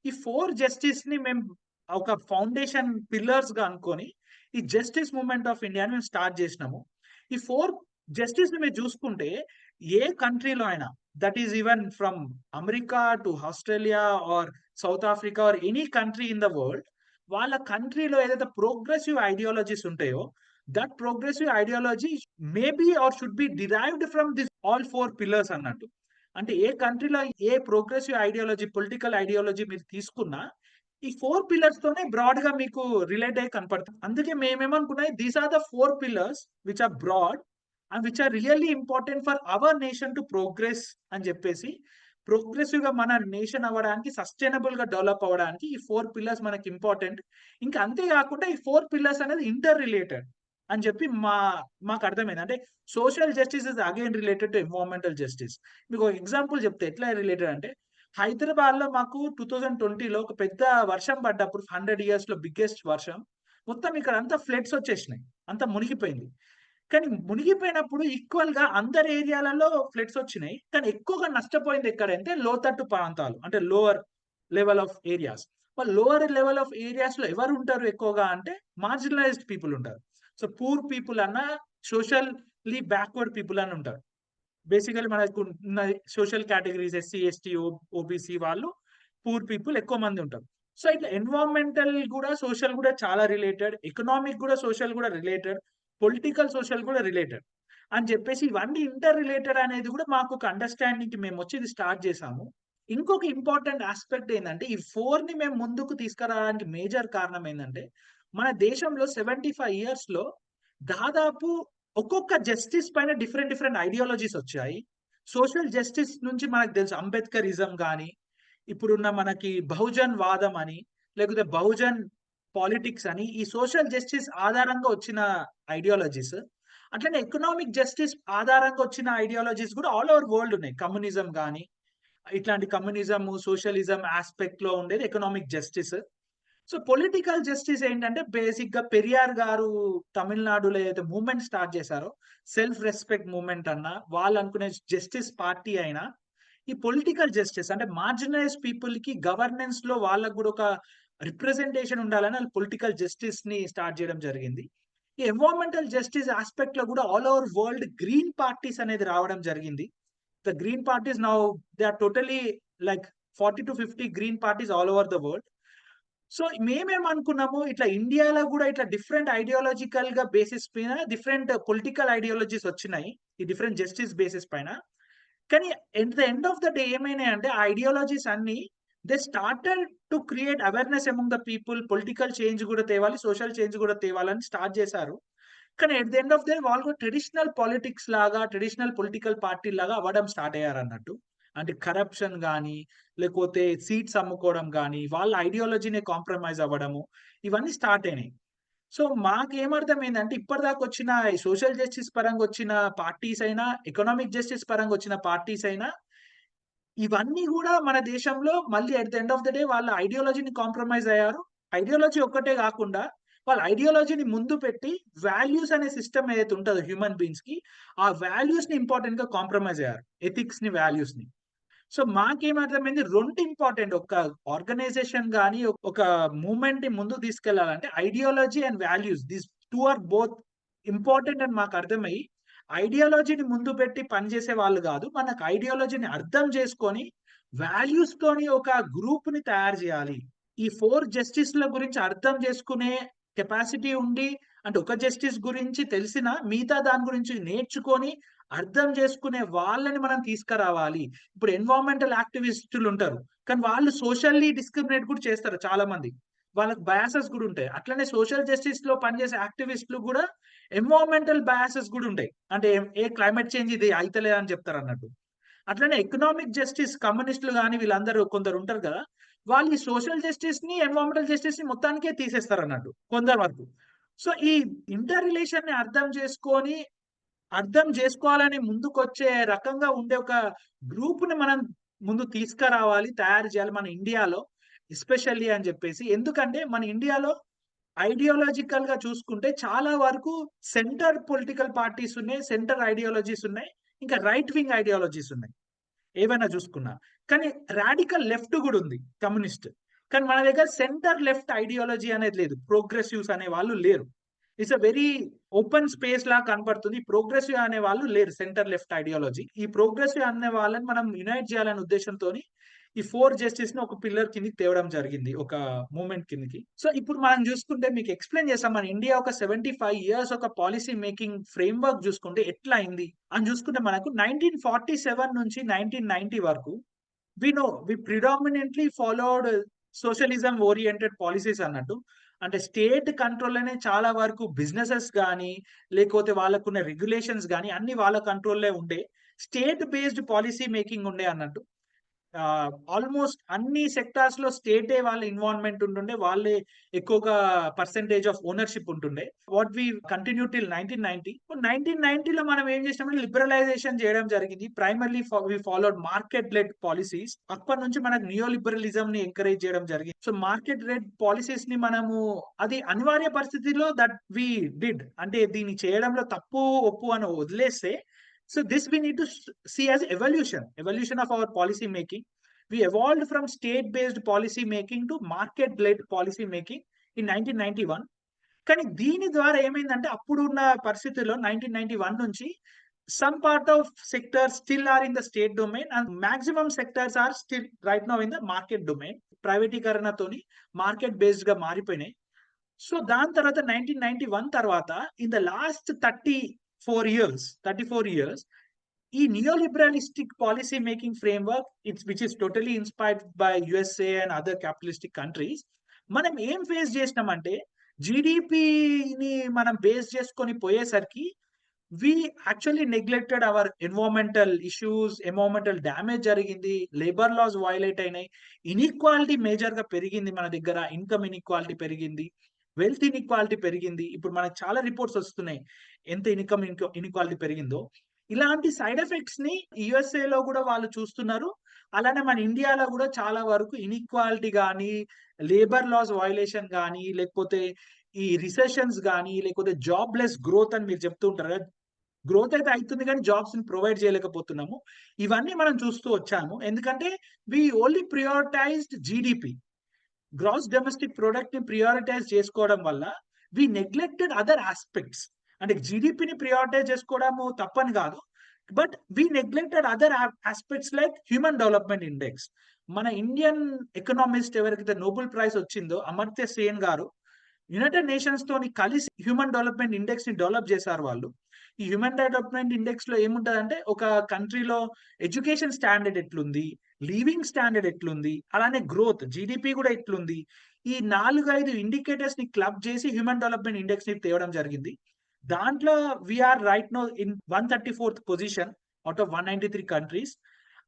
ఈ 4 జస్టిస్‌ని మేము ఒక ఫౌండేషన్ పిల్లర్స్‌గా అనుకోని, ఈ జస్టిస్ మూవ్‌మెంట్ ఆఫ్ ఇండియాని మేము స్టార్ట్ జేసినాము. ఈ 4 జస్టిస్‌ని మీరు జూసుకుంటే, ఏ కంట్రీలో అయినా that is even from America to Australia or South Africa or any country in the world, వాళ్ళ కంట్రీలో ఏదైతే ప్రోగ్రెసివ్ ఐడియాలజీస్ ఉంటాయో, that progressive ideology maybe or should be derived from this all 4 pillars అన్నట్టు. అంటే ఏ కంట్రీలో ఏ ప్రోగ్రెసివ్ ఐడియాలజీ, పొలిటికల్ ఐడియాలజీ మీరు తీసుకున్నా, ఈ 4 పిల్లర్స్ తోనే బ్రాడ్‌గా మీకు రిలేట్ అయ్యి కనపడుతుంది. అందుకే మేమేమనుకున్నాం these are the 4 pillars which are broad and which are really important for our nation to progress అని జెప్పేసి, ప్రోగ్రెసివ్‌గా మన నేషన్ అవ్వడానికి, సస్టైనబుల్‌గా డెవలప్ అవ్వడానికి ఈ 4 పిల్లర్స్ మనకి ఇంపార్టెంట్. ఇంకా అంతే గాకుండా ఈ 4 పిల్లర్స్ అనేది ఇంటర్ రిలేటెడ్ అని జెప్పి మాకు అర్థమైంది. అంటే social justice is again related to environmental justice. మీకు ఒక ఎగ్జాంపుల్ చెప్తే ఎట్లా రిలేటెడ్ అంటే, హైదరాబాద్‌లో మాకు 2020లో ఒక పెద్ద వర్షం పడ్డప్పుడు 100 ఇయర్స్‌లో బిగ్గెస్ట్ వర్షం. మొత్తం ఇక్కడంతా ఫ్లడ్స్ వచ్చేసినాయి. అంతా మునిగిపోయింది. కానీ మునిగిపోయినప్పుడు ఈక్వల్‌గా అందరి ఏరియాలలో ఫ్లడ్స్ వచ్చినాయి. కానీ ఎక్కువగా నష్టపోయింది ఎక్కడంటే లోతట్టు ప్రాంతాలు. అంటే లోవర్ లెవెల్ ఆఫ్ ఏరియాస్. మరి లోవర్ లెవెల్ ఆఫ్ ఏరియాస్‌లో ఎవరుంటారు ఎక్కువగా అంటే మార్జినలైజ్డ్ పీపుల్ ఉంటారు. సో, పూర్ పీపుల్ అన్నా, సోషల్లీ బ్యాక్వర్డ్ పీపుల్ అని ఉంటారు. బేసికల్లీ మనకు ఉన్న social categories SC, ST, OBC వాళ్ళు పూర్ పీపుల్ ఎక్కువ మంది ఉంటారు. సో, ఇట్లా ఎన్విరాన్మెంటల్ గూడా, సోషల్ గూడా చాలా రిలేటెడ్. ఎకనామిక్ గూడా, సోషల్ గూడా రిలేటెడ్. పొలిటికల్, సోషల్ గూడా రిలేటెడ్. అని చెప్పేసి ఇవన్నీ ఇంటర్ రిలేటెడ్ అనేది కూడా మాకు ఒక అండర్‌స్టాండింగ్‌కి మేమొచ్చి ఇది స్టార్ట్ చేసాము. ఇంకొక ఇంపార్టెంట్ యాస్పెక్ట్ ఏందంటే, ఈ 4ని మేము ముందుకు తీసుకురావడానికి మేజర్ కారణం ఏందంటే, మన దేశంలో 75 ఇయర్స్‌లో దాదాపు ఒక్కొక్క జస్టిస్ పైన డిఫరెంట్ డిఫరెంట్ ఐడియాలజీస్ వచ్చాయి. సోషల్ జస్టిస్ నుంచి మనకు తెలుసు అంబేద్కరిజం గాని, ఇప్పుడున్న మనకి బహుజన్ వాదం అని, లేకపోతే బహుజన్ పాలిటిక్స్ అని, ఈ సోషల్ జస్టిస్ ఆధారంగా వచ్చిన ఐడియాలజీస్. అట్లనే ఎకనామిక్ జస్టిస్ ఆధారంగా వచ్చిన ఐడియాలజీస్ కూడా ఆల్ ఓవర్ వరల్డ్ ఉన్నాయి. కమ్యూనిజం గాని, ఇట్లాంటి కమ్యూనిజం, సోషలిజం యాస్పెక్ట్‌లో ఉండేది economic justice. So, political justice ఏంటంటే బేసిక్‌గా పెరియార్ గారు తమిళనాడులో ఏదైతే మూవ్‌మెంట్ స్టార్ట్ చేశారో, సెల్ఫ్ రెస్పెక్ట్ మూవ్‌మెంట్ అన్నా, వాళ్ళనుకునే జస్టిస్ పార్టీ అయినా, ఈ పొలిటికల్ జస్టిస్ అంటే మార్జినలైజ్డ్ పీపుల్‌కి గవర్నెన్స్‌లో వాళ్ళకి గూడా ఒక రిప్రజెంటేషన్ ఉండాలని ఆళ్ళు పొలిటికల్ జస్టిస్‌ని స్టార్ట్ చేయడం జరిగింది. ఈ ఎన్విరాన్మెంటల్ జస్టిస్ యాస్పెక్ట్‌లో గూడా all over world green parties అనేది రావడం జరిగింది. The green parties now, they are totally like 40 to 50 green parties all over the world. So, మేమేమనుకున్నాము ఇట్లా ఇండియాలో గూడా ఇట్లా డిఫరెంట్ ఐడియాలజికల్‌గా బేసిస్ పైన డిఫరెంట్ పొలిటికల్ ఐడియాలజీస్ వచ్చినాయి. ఈ డిఫరెంట్ జస్టిస్ బేసిస్ పైన. కానీ at the end of the day ఏమైనాయంటే ఆ ఐడియాలజీస్ అన్నీ they started to create awareness among the people. Political change గూడా తేవాలి, సోషల్ చేంజ్ గూడా తేవాలని స్టార్ట్ చేశారు. కానీ at the end of the day వాళ్ళు కూడా ట్రెడిషనల్ పాలిటిక్స్ లాగా, ట్రెడిషనల్ పొలిటికల్ పార్టీ‌లాగా అవ్వడం స్టార్ట్ అయ్యారన్నట్టు. అంటే కరప్షన్ గాని, లేకపోతే సీట్స్ అమ్ముకోవడం గాని, వాళ్ళ ఐడియాలజీ‌నే కాంప్రమైజ్ అవ్వడము, ఇవన్నీ స్టార్ట్ అయినాయి. సో, మాకేమర్థమైందంటే ఇప్పటిదాకా వచ్చిన ఈ సోషల్ జస్టిస్ పరంగా వచ్చిన పార్టీస్ అయినా, ఎకనామిక్ జస్టిస్ పరంగా వచ్చిన పార్టీస్ అయినా, ఇవన్నీ గూడా మన దేశంలో మళ్ళీ at the end of the day వాళ్ళ ఐడియాలజీని కాంప్రమైజ్ అయ్యారు. ఐడియాలజీ ఒక్కటే గాకుండా, వాళ్ళ ఐడియాలజీని ముందు పెట్టి వాల్యూస్ అనే సిస్టమ్ ఏదైతే ఉంటదో హ్యూమన్ బీయింగ్స్‌కి, ఆ వాల్యూస్‌ని ఇంపార్టెంట్‌గా కాంప్రమైజ్ అయ్యారు. ఎథిక్స్‌ని, వాల్యూస్‌ని. సో, మాకేమర్థమైంది 2 ఇంపార్టెంట్. ఒక ఆర్గనైజేషన్ గాని, ఒక మూవ్‌మెంట్‌ని ముందుకు తీసుకెళ్లాలంటే ideology and values these 2 are both important అని మాకర్థమయ్యి, ఐడియాలజీని ముందు పెట్టి పనిచేసే వాళ్ళు గాదు. మనకు ఐడియాలజీని అర్థం చేసుకొని, వాల్యూస్‌తోని ఒక గ్రూప్‌ని తయారు జేయాలి. ఈ 4 జస్టిస్‌ల గురించి అర్థం చేసుకునే కెపాసిటీ ఉండి, అంటే ఒక జస్టిస్ గురించి తెలిసినా, మిగతా దాని గురించి నేర్చుకొని, అర్థం చేసుకునే వాళ్ళని మనం తీసుకురావాలి. ఇప్పుడు ఎన్విరాన్మెంటల్ యాక్టివిస్టులుంటారు. కానీ వాళ్ళు సోషల్లీ డిస్క్రిమినేట్ కూడా చేస్తారు చాలా మంది. వాళ్ళకి బయాసెస్ గూడా ఉంటాయి. అట్లనే సోషల్ జస్టిస్‌లో పనిచేసే యాక్టివిస్టులు గూడా ఎన్విరాన్మెంటల్ బయాసెస్ గూడా ఉంటాయి. అంటే క్లైమేట్ చేంజ్ ఇది అయితలేదు అని చెప్తారన్నట్టు. అట్లనే ఎకనామిక్ జస్టిస్ కమ్యూనిస్టులు గాని వీళ్ళందరూ కొందరుంటారు కదా! వాళ్ళు ఈ సోషల్ జస్టిస్‌ని, ఎన్విరాన్మెంటల్ జస్టిస్‌ని మొత్తానికే తీసేస్తారన్నట్టు కొందరి వరకు. సో, ఈ ఇంటర్ రిలేషన్‌ని అర్థం చేసుకొని, అర్థం జేసుకోవాలని ముందుకొచ్చే రకంగా ఉండే ఒక గ్రూప్‌ని మనం ముందు తీసుకురావాలి, తయారు చేయాలి మన ఇండియాలో ఎస్పెషల్లీ అని జెప్పేసి. ఎందుకంటే మన ఇండియాలో ఐడియాలజికల్‌గా చూసుకుంటే చాలా వరకు సెంటర్ పొలిటికల్ పార్టీస్ ఉన్నాయి. సెంటర్ ఐడియాలజీస్ ఉన్నాయి. ఇంకా రైట్ వింగ్ ఐడియాలజీస్ ఉన్నాయి. ఏవైనా జూసుకున్నా. కానీ రాడికల్ లెఫ్ట్ గూడుంది కమ్యూనిస్ట్. కానీ మన దగ్గర సెంటర్ లెఫ్ట్ ఐడియాలజీ అనేది లేదు. ప్రోగ్రెసివ్స్ అనేవాళ్ళు లేరు. ఇట్స్ ఎ వెరీ ఓపెన్ స్పేస్‌లా కనపడుతుంది. ప్రోగ్రెసివ్ అనేవాళ్ళు లేరు సెంటర్ లెఫ్ట్ ఐడియాలజీ. ఈ ప్రోగ్రెసివ్ అనే వాళ్ళని మనం యునైట్ జేయాలనే ఉద్దేశ్యంతోని ఈ 4 జస్టిస్‌ని ఒక పిల్లర్ కిందకి తేవడం జరిగింది. ఒక మూవ్‌మెంట్ కిందకి. సో, ఇప్పుడు మనం జూసుకుంటే మీకు ఎక్స్‌ప్లెయిన్ చేసాం. మన ఇండియా ఒక 75 ఇయర్స్ ఒక పాలిసీ మేకింగ్ ఫ్రేమ్‌వర్క్ జూసుకుంటే ఎట్లా అయింది అని జూసుకుంటే మనకు 1947 నుంచి 1990 వరకు we predominantly followed socialism oriented policies అన్నట్టు. అంటే స్టేట్ కంట్రోల్‌లోనే చాలా వరకు బిజినెసెస్ గాని, లేకపోతే వాళ్ళకున్న రెగ్యులేషన్స్ గాని అన్నీ వాళ్ళ కంట్రోల్‌లో ఉండే. స్టేట్ బేస్డ్ పాలిసీ మేకింగ్ ఉండే అన్నట్టు. ఆల్‌మోస్ట్ అన్ని సెక్టార్స్‌లో స్టేటే వాళ్ళ ఇన్వాల్వ్‌మెంట్ ఉంటుండే. వాళ్ళే ఎక్కువగా పర్సెంటేజ్ ఆఫ్ ఓనర్‌షిప్ ఉంటుండే. What we continue till 1990. 1990లో మనం ఏం చేసినామంటే లిబరలైజేషన్ చేయడం జరిగింది. Primarily we followed market led policies. అప్పటి నుంచి మనకు నియో లిబరలిజంని ఎంకరేజ్ చేయడం జరిగింది. సో, మార్కెట్ లెడ్ పాలిసీస్‌ని మనము అది అనివార్య పరిస్థితిలో దట్ వి డిడ్. అంటే దీన్ని చేయడంలో తప్పు, ఒప్పు అని వదిలేస్తే so this we need to see as evolution of our policy making. We evolved from state based policy making to market led policy making in 1991. కానీ దీని ద్వారా ఏమైందంటే అప్పుడున్న పరిస్థితుల్లో 1991 నుంచి some part of sectors still are in the state domain and maximum sectors are still right now in the market domain. ప్రైవేటీకరణతోని మార్కెట్ బేస్డ్ గా మారిపోయినాయి. సో, దాని తర్వాత 1991 తర్వాత in the last 30 4 years, 34 years, ఈ neoliberalistic policy making framework which is totally inspired by USA and other capitalistic countries, మనం ఏం ఫేస్ చేసినామంటే జీడిపిని మనం బేస్ చేసుకొని పోయేసరికి we actually neglected our environmental issues, environmental damage జరిగింది, లేబర్ లాస్ వైలేట్ అయినాయి, ఇన్ఈక్వాలిటీ మేజర్ గా పెరిగింది, మన దగ్గర ఇన్కమ్ ఇన్ఈక్వాలిటీ పెరిగింది, వెల్త్ ఇన్ఈక్వాలిటీ పెరిగింది. ఇప్పుడు మనకు చాలా రిపోర్ట్స్ వస్తున్నాయి ఎంత ఇన్కమ్ ఇన్ఈక్వాలిటీ పెరిగిందో. ఇలాంటి సైడ్ ఎఫెక్ట్స్ ని యుఎస్ఏ లో కూడా వాళ్ళు చూస్తున్నారు. అలానే మన ఇండియాలో కూడా చాలా వరకు ఇన్ఈక్వాలిటీ కానీ, లేబర్ లాస్ వైలేషన్ కానీ, లేకపోతే ఈ రిసెషన్స్ కానీ, లేకపోతే జాబ్లెస్ గ్రోత్ అని మీరు చెప్తూ ఉంటారు కదా, గ్రోత్ అయితే అవుతుంది కానీ జాబ్స్ ని ప్రొవైడ్ చేయలేకపోతున్నాము. ఇవన్నీ మనం చూస్తూ వచ్చాము. ఎందుకంటే we only prioritised GDP, gross domestic product ని ప్రియారిటైజ్ చేసుకోవడం వల్ల వి నెగ్లెక్టెడ్ అదర్ ఆస్పెక్ట్స్. అంటే జీడిపిని ప్రియారిటైజ్ చేసుకోవడము తప్పని కాదు, but we neglected other aspects like human development index. మన ఇండియన్ ఎకనామిస్ట్ ఎవరికైతే నోబెల్ ప్రైజ్ వచ్చిందో అమర్త్య సేన్ గారు యునైటెడ్ నేషన్స్ తోని కలిసి హ్యూమన్ డెవలప్మెంట్ ఇండెక్స్ ని డెవలప్ చేశారు వాళ్ళు. ఈ హ్యూమన్ డెవలప్మెంట్ ఇండెక్స్ లో ఏముంటదంటే ఒక కంట్రీలో ఎడ్యుకేషన్ స్టాండర్డ్ ఎట్లుంది, లివింగ్ స్టాండర్డ్ ఎట్లుంది, అలానే గ్రోత్ జీడిపి కూడా ఎట్లుంది, ఈ 4-5 ఇండికేటర్స్ ని క్లబ్ చేసి హ్యూమన్ డెవలప్మెంట్ ఇండెక్స్ ని తేవడం జరిగింది. దాంట్లో we are right now in 134th position out of 193 countries.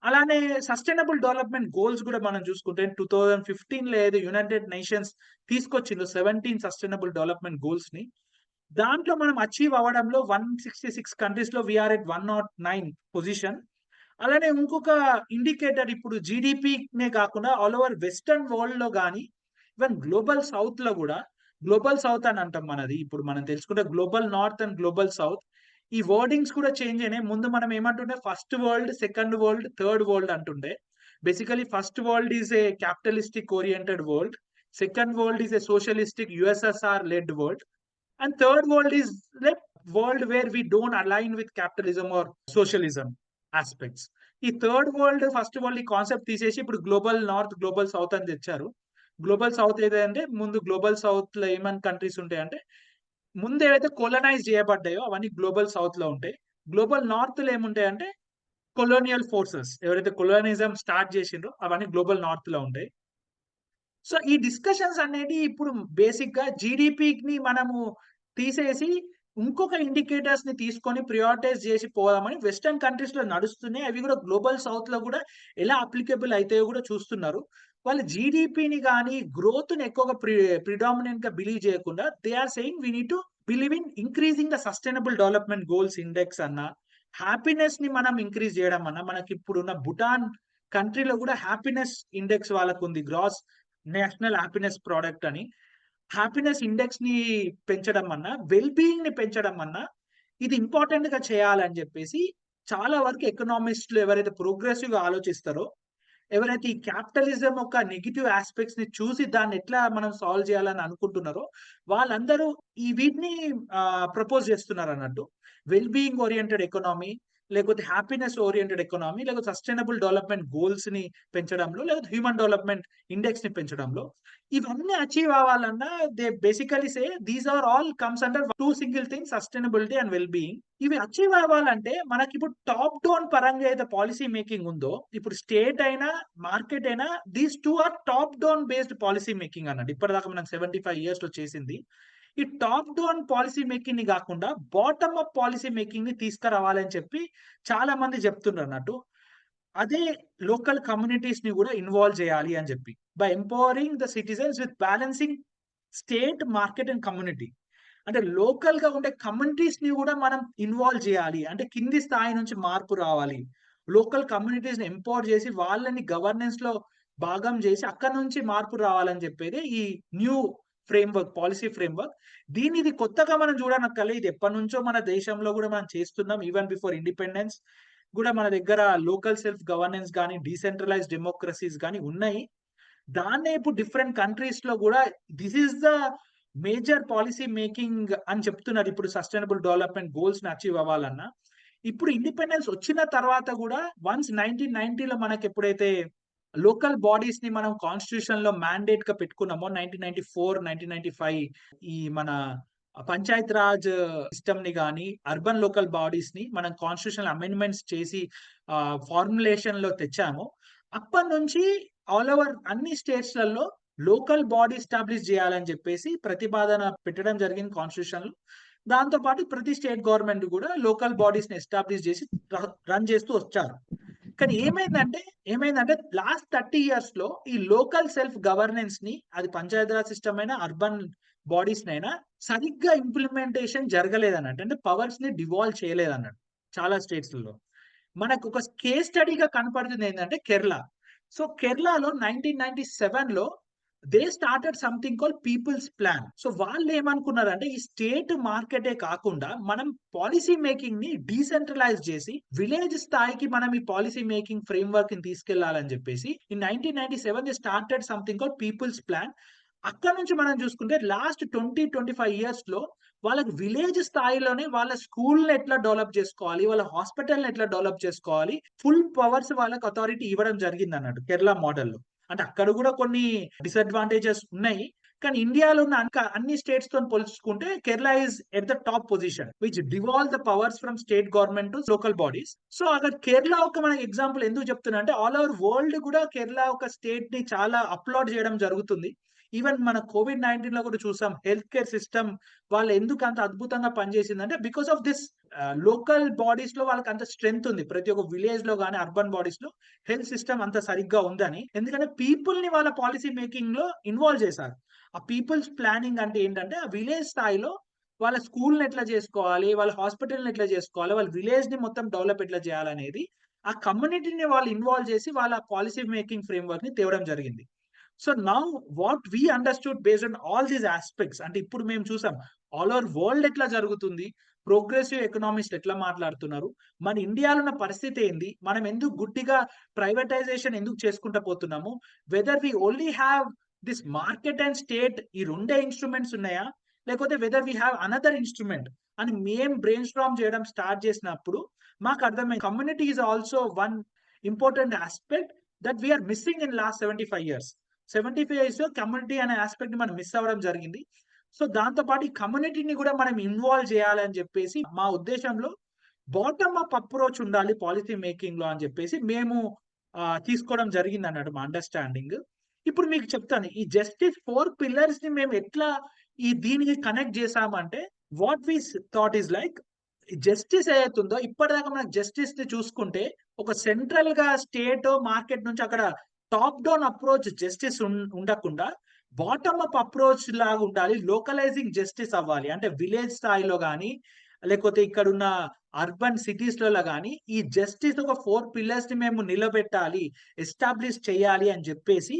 అలానే సస్టైనబుల్ డెవలప్మెంట్ గోల్స్ కూడా మనం చూసుకుంటే 2015 లో ఏదో యునైటెడ్ నేషన్స్ తీసుకొచ్చిందో 17 సస్టైనబుల్ డెవలప్మెంట్ గోల్స్ ని, దాంట్లో మనం అచీవ్ అవ్వడంలో 166 కంట్రీస్ లో వీఆర్ ఎట్ 109 పొజిషన్. అలానే ఇంకొక ఇండికేటర్ ఇప్పుడు జీడిపినే కాకుండా ఆల్ ఓవర్ వెస్టర్న్ వరల్డ్ లో కానీ, ఈవెన్ గ్లోబల్ సౌత్ లో కూడా, గ్లోబల్ సౌత్ అని అంటాం మనది, ఇప్పుడు మనం తెలుసుకుంటే global north and global south, ఈ వర్డింగ్స్ కూడా చేంజ్ అయినాయి. ముందు మనం ఏమంటుండే first world, second world, third world అంటుండే. Basically first world is a capitalistic oriented world, second world is a socialistic USSR led world, and third world is like world where we don't align with capitalism or socialism aspects. ఈ థర్డ్ వరల్డ్, ఫస్ట్ వరల్డ్ ఈ కాన్సెప్ట్ తీసేసి ఇప్పుడు గ్లోబల్ నార్త్, గ్లోబల్ సౌత్ అని తెచ్చారు. గ్లోబల్ సౌత్ ఏదంటే ముందు గ్లోబల్ సౌత్ లో ఏమని కంట్రీస్ ఉంటాయంటే ముందు ఏవైతే కొలనైజ్ చేయబడ్డాయో అవన్నీ గ్లోబల్ సౌత్ లో ఉంటాయి. గ్లోబల్ నార్త్ లో ఏముంటాయంటే కొలోనియల్ ఫోర్సెస్ ఎవరైతే కొలోనిజం స్టార్ట్ చేసిండ్రో అవన్నీ గ్లోబల్ నార్త్ లో ఉంటాయి. సో ఈ డిస్కషన్స్ అనేది ఇప్పుడు బేసిక్ గా జీడిపిని మనము తీసేసి ఇంకొక ఇండికేటర్స్ ని తీసుకొని ప్రియారిటైజ్ చేసి పోదామని వెస్టర్న్ కంట్రీస్ లో నడుస్తున్నాయి. అవి కూడా గ్లోబల్ సౌత్ లో కూడా ఎలా అప్లికబుల్ అయితే కూడా చూస్తున్నారు. వాళ్ళు జీడిపిని కానీ గ్రోత్ ని ఎక్కువగా ప్రిడామినెంట్ గా బిలీవ్ చేయకుండా they are saying we need to believe in increasing the sustainable development goals index అన్న, హ్యాపీనెస్ ని మనం ఇంక్రీజ్ చేయడం అన్న. మనకి ఇప్పుడున్న భూటాన్ కంట్రీలో కూడా హ్యాపీనెస్ ఇండెక్స్ వాళ్ళకు ఉంది, గ్రాస్ నేషనల్ హ్యాపీనెస్ ప్రోడక్ట్ అని. హ్యాపీనెస్ ఇండెక్స్ ని పెంచడం అన్నా, వెల్ బీయింగ్ ని పెంచడం అన్నా ఇది ఇంపార్టెంట్ గా చేయాలని చెప్పేసి చాలా వరకు ఎకనామిస్టులు ఎవరైతే ప్రోగ్రెసివ్ గా ఆలోచిస్తారో, ఎవరైతే ఈ క్యాపిటలిజం యొక్క నెగిటివ్ ఆస్పెక్ట్స్ ని చూసి దాన్ని ఎట్లా మనం సాల్వ్ చేయాలని అనుకుంటున్నారో వాళ్ళందరూ ఈ వీటిని ప్రపోజ్ చేస్తున్నారు అన్నట్టు. వెల్ బీయింగ్ ఓరియంటెడ్ ఎకనామీ, లేకపోతే హ్యాపీనెస్ ఓరియంటెడ్ ఎకనామీ, లేకపోతే సస్టైనబుల్ డెవలప్మెంట్ గోల్స్ ని పెంచడంలో, లేకపోతే హ్యూమన్ డెవలప్మెంట్ ఇండెక్స్ ని పెంచడంలో, ఇవన్నీ అచీవ్ అవ్వాలన్నా they basically say these are all comes under 2 single things, sustainability and well being. ఇవి అచీవ్ అవ్వాలంటే మనకి ఇప్పుడు టాప్ డౌన్ పరంగా అయితే పాలసీ మేకింగ్ ఉందో, ఇప్పుడు స్టేట్ అయినా మార్కెట్ అయినా these 2 are top down based policy making అన్నట్టు. ఇప్పటిదాకా మనం 75 years లో చేసింది ఈ టాప్ డౌన్ పాలసీ మేకింగ్ ని కాకుండా బాటమ్ అప్ పాలసీ మేకింగ్ ని తీసుకురావాలని చెప్పి చాలా మంది చెప్తున్నారు అన్నట్టు. అదే లోకల్ కమ్యూనిటీస్ ని కూడా ఇన్వాల్వ్ చేయాలి అని చెప్పి, by empowering the citizens with balancing state, market and community. అంటే లోకల్ గా ఉండే కమ్యూనిటీస్ ని కూడా మనం ఇన్వాల్వ్ చేయాలి. అంటే కింది స్థాయి నుంచి మార్పు రావాలి, లోకల్ కమ్యూనిటీస్ ని ఎంపవర్ చేసి వాళ్ళని గవర్నెన్స్ లో భాగం చేసి అక్కడ నుంచి మార్పు రావాలని చెప్పేది ఈ న్యూ ఫ్రేమ్వర్క్, పాలసీ ఫ్రేమ్వర్క్. ఇది కొత్తగా మనం చూడనక్కర్లే, ఇది ఎప్పటి నుంచో మన దేశంలో కూడా మనం చేస్తున్నాం. ఈవెన్ బిఫోర్ ఇండిపెండెన్స్ కూడా మన దగ్గర లోకల్ సెల్ఫ్ గవర్నెన్స్ కానీ, డీసెంట్రలైజ్డ్ డెమోక్రసీస్ కానీ ఉన్నాయి. దాన్నే ఇప్పుడు డిఫరెంట్ కంట్రీస్ లో కూడా this is the major policy making అని చెప్తున్నారు. ఇప్పుడు సస్టైనబుల్ డెవలప్మెంట్ గోల్స్ ని అచీవ్ అవ్వాలన్నా, ఇప్పుడు ఇండిపెండెన్స్ వచ్చిన తర్వాత కూడా వన్స్ 1990లో మనకి ఎప్పుడైతే లోకల్ బాడీస్ ని మనం కాన్స్టిట్యూషన్ లో మ్యాండేట్ గా పెట్టుకున్నామో 1994, 1995 ఈ మన పంచాయత్ రాజ్ సిస్టమ్‌ని గాని, అర్బన్ లోకల్ బాడీస్‌ని మనం కాన్స్టిట్యూషనల్ అమెండ్మెంట్స్ చేసి ఫార్ములేషన్‌లో తెచ్చామో, అప్పటినుంచి ఆల్ ఓవర్ అన్ని స్టేట్స్‌లలో లోకల్ బాడీ ఎస్టాబ్లిష్ జేయాలని జెప్పేసి ప్రతిపాదన పెట్టడం జరిగింది కాన్స్టిట్యూషన్‌లో. దాంతో పాటు ప్రతి స్టేట్ గవర్నమెంట్ గూడా లోకల్ బాడీస్‌ని ఎస్టాబ్లిష్ జేసి రన్ చేస్తూ వచ్చారు. కానీ ఏమైందంటే లాస్ట్ 30 ఇయర్స్‌లో ఈ లోకల్ సెల్ఫ్ గవర్నెన్స్‌ని అది పంచాయత్ రాజ్ సిస్టమ్ అయినా, అర్బన్ బాడీస్‌నైనా సరిగ్గా ఇంప్లిమెంటేషన్ జరగలేదన్నట్టు. అంటే పవర్స్‌ని డివాల్వ్ చేయలేదన్నట్టు చాలా స్టేట్స్‌లలో. మనకొక కేస్ స్టడీగా కనపడుతుందేంటంటే కేరళ. సో, కేరళలో 1997లో they started something called people's plan. So, వాళ్ళేమనుకున్నారంటే ఈ స్టేట్ మార్కెటే కాకుండా మనం పాలిసీ మేకింగ్‌ని డీసెంట్రలైజ్ చేసి విలేజ్ స్థాయికి మనం ఈ పాలిసీ మేకింగ్ ఫ్రేమ్‌వర్క్‌ని తీసుకెళ్లాలని చెప్పేసి in 1997 they started something called people's plan. అక్కడి నుంచి మనం చూసుకుంటే లాస్ట్ 20, 25 ఇయర్స్‌లో వాళ్ళకి విలేజ్ స్థాయిలోనే వాళ్ళ స్కూల్‌ని ఎట్లా డెవలప్ చేసుకోవాలి, వాళ్ళ హాస్పిటల్‌ని ఎట్లా డెవలప్ చేసుకోవాలి, ఫుల్ పవర్స్ వాళ్ళకి అథారిటీ ఇవ్వడం జరిగిందన్నట్టు కేరళ మోడల్‌లో. అంటే అక్కడ గూడా కొన్ని డిసడ్వాంటేజెస్ ఉన్నాయి. కానీ ఇండియాలో ఉన్న అన్ని స్టేట్స్‌తోని పోల్చుకుంటే Kerala is at the top position which devolve the powers from state government to local bodies. So, అక్కడ కేరళ ఒక మనకి ఎగ్జాంపుల్ ఎందుకు చెప్తున్నా అంటే ఆల్ ఓవర్ వరల్డ్ గూడా కేరళ ఒక స్టేట్‌ని చాలా అప్‌లాడ్ చేయడం జరుగుతుంది. ఈవెన్ మన కోవిడ్-19లో కూడా చూసాం. హెల్త్ కేర్ సిస్టమ్ వాళ్ళు ఎందుకు అంత అద్భుతంగా పనిచేసిందంటే బికాస్ ఆఫ్ దిస్ లోకల్ బాడీస్‌లో వాళ్ళకి అంత స్ట్రెంగ్త్ ఉంది. ప్రతి ఒక్క విలేజ్‌లో గాని, అర్బన్ బాడీస్‌లో హెల్త్ సిస్టమ్ అంత సరిగ్గా ఉందని. ఎందుకంటే పీపుల్‌ని వాళ్ళ పాలిసీ మేకింగ్‌లో ఇన్వాల్వ్ చేశారు. ఆ పీపుల్స్ ప్లానింగ్ అంటే ఏంటంటే ఆ విలేజ్ స్థాయిలో వాళ్ళ స్కూల్‌ని ఎట్లా చేసుకోవాలి, వాళ్ళ హాస్పిటల్‌ని ఎట్లా చేసుకోవాలి, వాళ్ళ విలేజ్‌ని మొత్తం డెవలప్ ఎట్లా చేయాలనేది ఆ కమ్యూనిటీని వాళ్ళు ఇన్వాల్వ్ చేసి వాళ్ళ పాలిసీ మేకింగ్ ఫ్రేమ్‌వర్క్‌ని తేవడం జరిగింది. So now what we understood based on all these aspects అంటే ఇప్పుడు మేము చూసాం. ఆల్ ఓవర్ వరల్డ్ ఎట్లా జరుగుతుంది? ప్రోగ్రెసివ్ ఎకనామిస్ట్ ఎట్లా మాట్లాడుతున్నారు? మన ఇండియాలో ఉన్న పరిస్థితి ఏంది? మనం ఎందుకు గుడ్డిగా ప్రైవేటైజేషన్ ఎందుకు చేసుకుంటా పోతున్నాము? Whether we only have this market and state ఈ రెండే ఇన్‌స్ట్రుమెంట్స్ ఉన్నాయా? లేకపోతే whether we have another instrument అని మేము బ్రెయిన్ స్టార్మ్ చేయడం స్టార్ట్ చేసినప్పుడు మాకు అర్థమైంది. Community is also one important aspect that we are missing in last 75 years. 75 ఇయర్స్‌లో కమ్యూనిటీ అనే యాస్పెక్ట్‌ని మనం మిస్ అవ్వడం జరిగింది. సో, దాంతో పాటు ఈ కమ్యూనిటీని గూడా మనం ఇన్వాల్వ్ చేయాలని జెప్పేసి మా ఉద్దేశంలో బాటమ్ అప్ అప్రోచ్ ఉండాలి పాలిసీ మేకింగ్‌లో అని జెప్పేసి మేము తీసుకోవడం జరిగిందన్నట్టు మా అండర్‌స్టాండింగ్. ఇప్పుడు మీకు చెప్తాను. ఈ జస్టిస్ 4 పిల్లర్స్‌ని మేము ఎట్లా దీనికి కనెక్ట్ చేసామంటే what we thought is like justice ఏదైతుందో ఇప్పటిదాకా మనకు జస్టిస్‌ని చూసుకుంటే ఒక సెంట్రల్‌గా స్టేటో, మార్కెట్ నుంచి అక్కడ టాప్ డౌన్ అప్రోచ్ జస్టిస్ ఉండకుండా బాటమ్ అప్ అప్రోచ్ లాగా ఉండాలి. లోకలైజింగ్ జస్టిస్ అవ్వాలి. అంటే విలేజ్ స్థాయిలో గాని, లేకపోతే ఇక్కడున్న అర్బన్ సిటీస్‌లలో గాని, ఈ జస్టిస్ ఒక 4 పిల్లర్స్‌ని మేము నిలబెట్టాలి, ఎస్టాబ్లిష్ చేయాలి అని జెప్పేసి,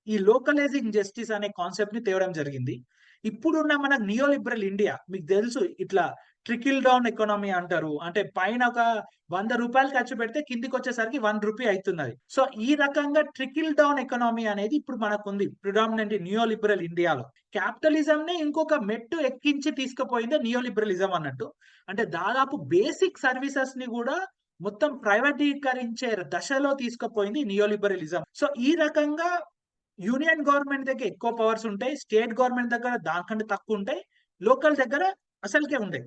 ఈ లోకలైజింగ్ జస్టిస్ అనే కాన్సెప్ట్‌ని తేవడం జరిగింది. ఇప్పుడున్న మన నియో లిబరల్ ఇండియా మీకు తెలుసు ఇట్లా ట్రికిల్ డౌన్ ఎకానమీ అంటారు. అంటే పైన ఒక రూ. 100 ఖర్చు పెడితే కిందకొచ్చేసరికి రూ. 1 అయితున్నది. సో, ఈ రకంగా ట్రికిల్ డౌన్ ఎకానమీ అనేది ఇప్పుడు మనకుంది. ప్రిడామినెంట్‌లీ నియో లిబరల్ ఇండియాలో. క్యాపిటలిజంని ఇంకొక మెట్టు ఎక్కించి తీసుకుపోయిందే నియో లిబరలిజం అన్నట్టు. అంటే దాదాపు బేసిక్ సర్వీసెస్‌ని గూడా మొత్తం ప్రైవేటీకరించే దశలో తీసుకుపోయింది నియో లిబరలిజం. సో, ఈ రకంగా యూనియన్ గవర్నమెంట్ దగ్గర ఎక్కువ పవర్స్ ఉంటాయి. స్టేట్ గవర్నమెంట్ దగ్గర దానికంటే తక్కువుంటాయి. లోకల్ దగ్గర అసలుకే ఉండయి.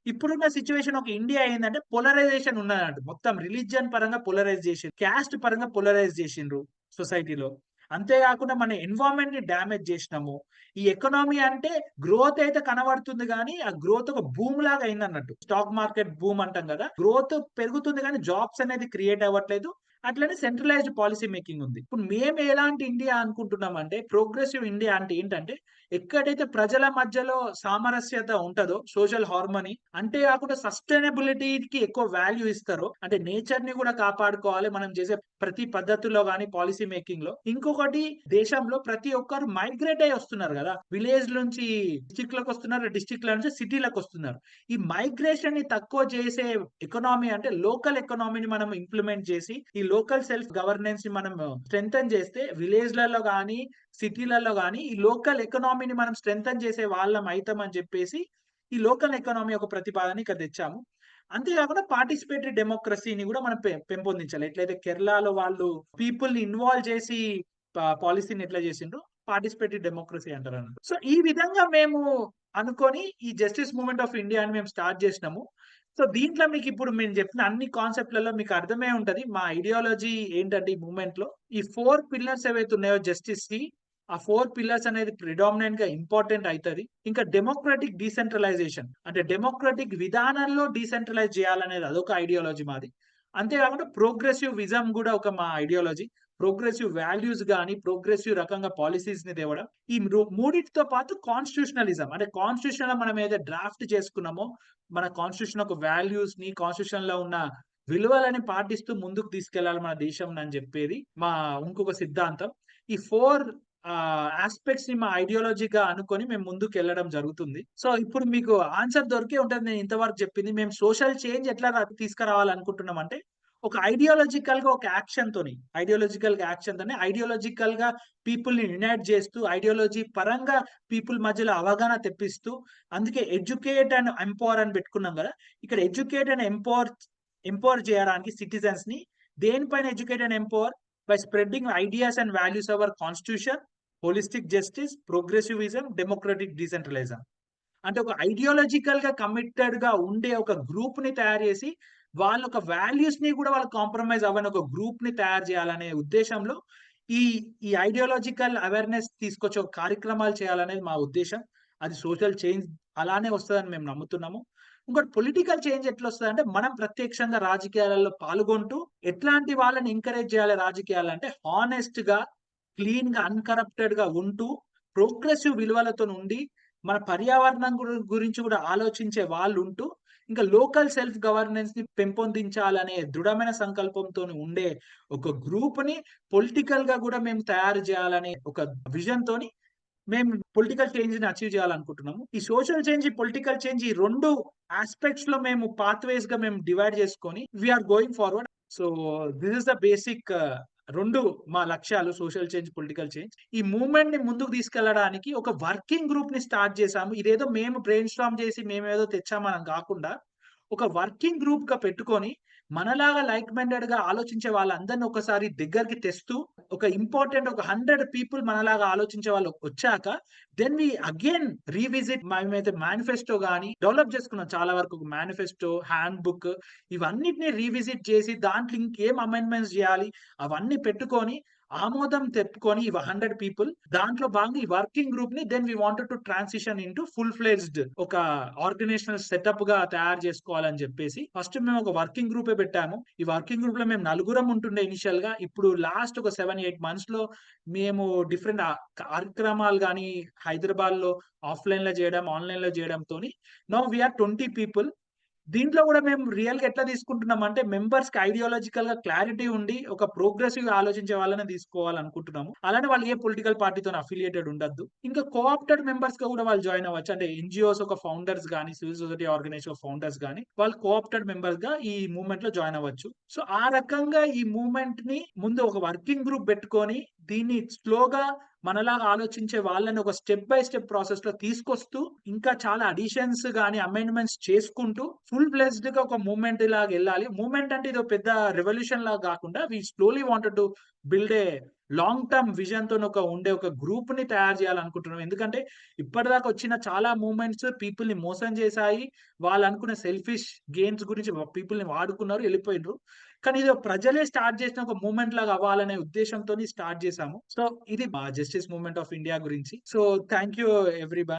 ఇప్పుడున్న సిట్యుయేషన్ ఒక ఇండియా ఏందంటే పోలరైజేషన్ ఉన్నదంట. మొత్తం రిలిజియన్ పరంగా పోలరైజ్ చేసిండ్రు. క్యాస్ట్ పరంగా పోలరైజ్ చేసిండ్రు సొసైటీలో. అంతే కాకుండా మన ఎన్విరాన్మెంట్‌ని డ్యామేజ్ చేసినాము. ఈ ఎకానమీ అంటే గ్రోత్ అయితే కనబడుతుంది గానీ, ఆ గ్రోత్ ఒక బూమ్ లాగా అయిందన్నట్టు. స్టాక్ మార్కెట్ బూమ్ అంటాం గదా! గ్రోత్ పెరుగుతుంది గానీ జాబ్స్ అనేది క్రియేట్ అవ్వట్లేదు. అట్లనే సెంట్రలైజ్డ్ పాలిసీ మేకింగ్ ఉంది. ఇప్పుడు మేము ఎలాంటి ఇండియా అనుకుంటున్నామంటే ప్రోగ్రెసివ్ ఇండియా అంటే ఏంటంటే ఎక్కడైతే ప్రజల మధ్యలో సామరస్యత ఉంటదో, సోషల్ హార్మనీ అంతే కాకుండా సస్టైనబిలిటీకి ఎక్కువ వాల్యూ ఇస్తారో, అంటే నేచర్‌ని కూడా కాపాడుకోవాలి మనం చేసే ప్రతి పద్ధతిలో గాని, పాలిసీ మేకింగ్‌లో. ఇంకొకటి దేశంలో ప్రతి ఒక్కరు మైగ్రేట్ అయ్యి వస్తున్నారు గదా! విలేజ్ నుంచి డిస్ట్రిక్ట్‌లకొస్తున్నారు, డిస్ట్రిక్ట్‌ల నుంచి సిటీలకొస్తున్నారు. ఈ మైగ్రేషన్‌ని తక్కువ చేసే ఎకానమీ అంటే లోకల్ ఎకానమీని మనం ఇంప్లిమెంట్ చేసి, ఈ లోకల్ సెల్ఫ్ గవర్నెన్స్‌ని మనం స్ట్రెంథెన్ చేస్తే విలేజ్‌లలో గాని, సిటీలలో గాని ఈ లోకల్ ఎకానమీని మనం స్ట్రెంథెన్ చేసే వాళ్ళం అయితామని చెప్పేసి, ఈ లోకల్ ఎకానమీ ఒక ప్రతిపాదన ఇక్కడ తెచ్చాము. అంతే కాకుండా పార్టిసిపేటరీ డెమోక్రసీని గూడా మనం పెంపొందించాలి. ఎట్లయితే కేరళలో వాళ్ళు పీపుల్‌ని ఇన్వాల్వ్ చేసి పాలిసీని ఎట్లా చేసిండ్రో, పార్టిసిపేటరీ డెమోక్రసీ అంటారన్నమాట. సో, ఈ విధంగా మేము అనుకోని ఈ జస్టిస్ మూవ్‌మెంట్ ఆఫ్ ఇండియా అని మేము స్టార్ట్ జేసినాము. సో, దీంట్లో మీకిప్పుడు మేము జెప్పిన అన్ని కాన్సెప్ట్‌లలో మీకు అర్థమై ఉంటది. మా ఐడియాలజీ ఏంటంటే ఈ మూవ్‌మెంట్‌లో ఈ 4 పిల్లర్స్ ఏవైతే ఉన్నాయో జస్టిస్‌కి, ఆ 4 పిల్లర్స్ అనేది ప్రిడామినెంట్‌గా ఇంపార్టెంట్ అయితది. ఇంకా డెమోక్రటిక్ డీసెంట్రలైజేషన్ అంటే డెమోక్రటిక్ విధానంలో డీసెంట్రలైజ్ చేయాలనేది అదొక ఐడియాలజీ మాది. అంతే కాకుండా ప్రోగ్రెసివ్ విజన్ గూడా ఒక మా ఐడియాలజీ. ప్రోగ్రెసివ్ వాల్యూస్ గాని, ప్రోగ్రెసివ్ రకంగా పాలిసీస్‌ని తేవడం. ఈ మూడిటితో పాటు కాన్స్టిట్యూషనలిజం అంటే కాన్స్టిట్యూషన్‌లో మనం ఏదైతే డ్రాఫ్ట్ చేసుకున్నామో, మన కాన్స్టిట్యూషన్ ఒక వాల్యూస్‌ని, కాన్స్టిట్యూషన్‌లో ఉన్న విలువలని పాటిస్తూ ముందుకు తీసుకెళ్లాలి మన దేశంని అని చెప్పేది మా ఇంకొక సిద్ధాంతం. ఈ 4 యాస్పెక్ట్స్‌ని మా ఐడియాలజీగా అనుకోని మేము ముందుకెళ్ళడం జరుగుతుంది. సో, ఇప్పుడు మీకు ఆన్సర్ దొరికే ఉంటది నేను ఇంతవరకు చెప్పింది. మేము సోషల్ చేంజ్ ఎట్లా తీసుకురావాలనుకుంటున్నామంటే ఒక ఐడియాలజికల్‌గా ఒక యాక్షన్‌తోని, ఐడియాలజికల్‌గా పీపుల్‌ని యునైట్ చేస్తూ, ఐడియాలజీ పరంగా పీపుల్ మధ్యలో అవగాహన తెప్పిస్తూ, అందుకే ఎడ్యుకేట్ అండ్ ఎంపవర్ అని పెట్టుకున్నాం గదా! ఇక్కడ ఎడ్యుకేట్ అండ్ ఎంపవర్ చేయడానికి సిటిజన్స్‌ని దేనిపైన educate and empower? By spreading ideas and values of our constitution, holistic justice, progressivism, democratic decentralism. అంటే ఒక ఐడియాలజికల్‌గా కమిటెడ్‌గా ఉండే ఒక గ్రూప్‌ని తయారు చేసి, వాళ్ళ ఒక వాల్యూస్‌ని కూడా వాళ్ళు కాంప్రమైజ్ అవ్వని ఒక గ్రూప్‌ని తయారు చేయాలనే ఉద్దేశంలో ఈ ఈ ఐడియాలజికల్ అవేర్‌నెస్ తీసుకొచ్చే ఒక కార్యక్రమాలు చేయాలనేది మా ఉద్దేశం. అది సోషల్ చేంజ్ అలానే వస్తదని మేము నమ్ముతున్నాము. ఇంకోటి పొలిటికల్ చేంజ్ ఎట్లొస్తదంటే, మనం ప్రత్యక్షంగా రాజకీయాలలో పాల్గొంటూ ఎట్లాంటి వాళ్ళని ఎంకరేజ్ చేయాలి రాజకీయాలంటే హానెస్ట్‌గా, క్లీన్‌గా, అన్‌కరప్టెడ్‌గా ఉంటూ, ప్రోగ్రెసివ్ విలువలతోనుండి మన పర్యావరణం గురించి కూడా ఆలోచించే వాళ్ళుంటూ, ఇంకా లోకల్ సెల్ఫ్ గవర్నెన్స్‌ని పెంపొందించాలనే దృఢమైన సంకల్పంతోని ఉండే ఒక గ్రూప్‌ని పొలిటికల్‌గా గూడా మేము తయారు జేయాలనే ఒక విజన్‌తోని మేము పొలిటికల్ చేంజ్‌ని అచీవ్ చేయాలనుకుంటున్నాము. ఈ సోషల్ చేంజ్, ఈ పొలిటికల్ చేంజ్ ఈ 2 యాస్పెక్ట్స్‌లో మేము పాత్‌వేస్‌గా మేము డివైడ్ చేసుకొని we are going forward. So, this is the basic 2 మా లక్ష్యాలు సోషల్ చేంజ్, పొలిటికల్ చేంజ్. ఈ మూవ్‌మెంట్‌ని ముందుకు తీసుకెళ్లడానికి ఒక వర్కింగ్ గ్రూప్‌ని స్టార్ట్ చేసాము. ఇదేదో మేము బ్రెయిన్ స్టార్మ్ చేసి మేమేదో తెచ్చామని గాకుండా, ఒక వర్కింగ్ గ్రూప్‌గా పెట్టుకొని మనలాగా లైక్ మైండెడ్‌గా ఆలోచించే వాళ్ళందరిని ఒకసారి దగ్గరికి తెస్తూ, ఒక ఇంపార్టెంట్ ఒక 100 పీపుల్ మనలాగా ఆలోచించే వాళ్ళు వచ్చాక, దెన్ వి అగైన్ రీవిజిట్ మేమైతే మేనిఫెస్టో గాని డెవలప్ చేసుకున్నాం చాలా వరకు. ఒక మేనిఫెస్టో, హ్యాండ్ బుక్ ఇవన్నిటిని రీవిజిట్ చేసి దాంట్లో ఇంకేం అమెండ్‌మెంట్స్ జేయాలి అవన్నీ పెట్టుకొని, ఆమోదం తెప్పుకొని 100 పీపుల్ దాంట్లో భాగంగా ఈ వర్కింగ్ గ్రూప్‌ని then we wanted to transition into full fledged ఒక ఆర్గనైజేషనల్ సెటప్‌గా తయారు చేసుకోవాలని జెప్పేసి ఫస్ట్ మేము ఒక వర్కింగ్ గ్రూపే పెట్టాము. ఈ వర్కింగ్ గ్రూప్‌లో మేము నలుగురం ఉంటుండే ఇనిషియల్‌గా. ఇప్పుడు లాస్ట్ ఒక 7, 8 మంత్స్‌లో మేము డిఫరెంట్ కార్యక్రమాలు గాని హైదరాబాద్‌లో ఆఫ్‌లైన్‌లో జేయడం, ఆన్‌లైన్‌లో జేయడంతోని నౌ వి ఆర్ 20 పీపుల్. దీంట్లో గూడా మేము రియల్‌గా ఎట్లా తీసుకుంటున్నామంటే మెంబర్స్‌కి ఐడియాలజికల్‌గా క్లారిటీ ఉండి, ఒక ప్రోగ్రెసివ్‌గా ఆలోచించే వాళ్ళనే తీసుకోవాలనుకుంటున్నాము. అలానే వాళ్ళు ఏ పొలిటికల్ పార్టీతోని అఫిలియేటెడ్ ఉండొద్దు. ఇంకా కోఆప్టెడ్ మెంబర్స్‌గా గూడా వాళ్ళు జాయిన్ అవ్వచ్చు. అంటే ఎన్‌జీఓస్ ఒక ఫౌండర్స్ గాని, సివిల్ సొసైటీ ఆర్గనైజేషన్ ఫౌండర్స్ గాని, వాళ్ళు కోఆప్టెడ్ మెంబర్స్‌గా ఈ మూవ్‌మెంట్‌లో జాయిన్ అవ్వచ్చు. సో, ఆ రకంగా ఈ మూవ్‌మెంట్‌ని ముందు ఒక వర్కింగ్ గ్రూప్ పెట్టుకొని, దీన్ని స్లోగా మనలాగా ఆలోచించే వాళ్ళని ఒక స్టెప్ బై స్టెప్ ప్రాసెస్‌లో తీసుకొస్తూ, ఇంకా చాలా అడిషన్స్ గాని, అమెండ్‌మెంట్స్ చేసుకుంటూ, ఫుల్ ఫ్లెడ్జ్డ్‌గా ఒక మూవ్‌మెంట్ లాగెళ్ళాలి. మూవ్‌మెంట్ అంటే ఇదో పెద్ద రివల్యూషన్ లాగా గాకుండా, we slowly wanted to build a long term విజన్‌తోని ఉండే ఒక గ్రూప్‌ని తయారు చేయాలనుకుంటున్నాం. ఎందుకంటే, ఇప్పటిదాకా వచ్చిన చాలా మూవ్‌మెంట్స్ పీపుల్‌ని మోసం చేశాయి. వాళ్ళనుకున్న సెల్ఫిష్ గెయిన్స్ గురించి పీపుల్‌ని వాడుకున్నారు, ఎళ్ళిపోయిండ్రు. కానీ ఇది ప్రజలే స్టార్ట్ చేసిన ఒక మూవ్‌మెంట్ లాగా అవ్వాలనే ఉద్దేశంతోని స్టార్ట్ చేశాము. సో, ఇది మా జస్టిస్ మూవ్‌మెంట్ ఆఫ్ ఇండియా గురించి. So, thank you ఎవ్రీబన్.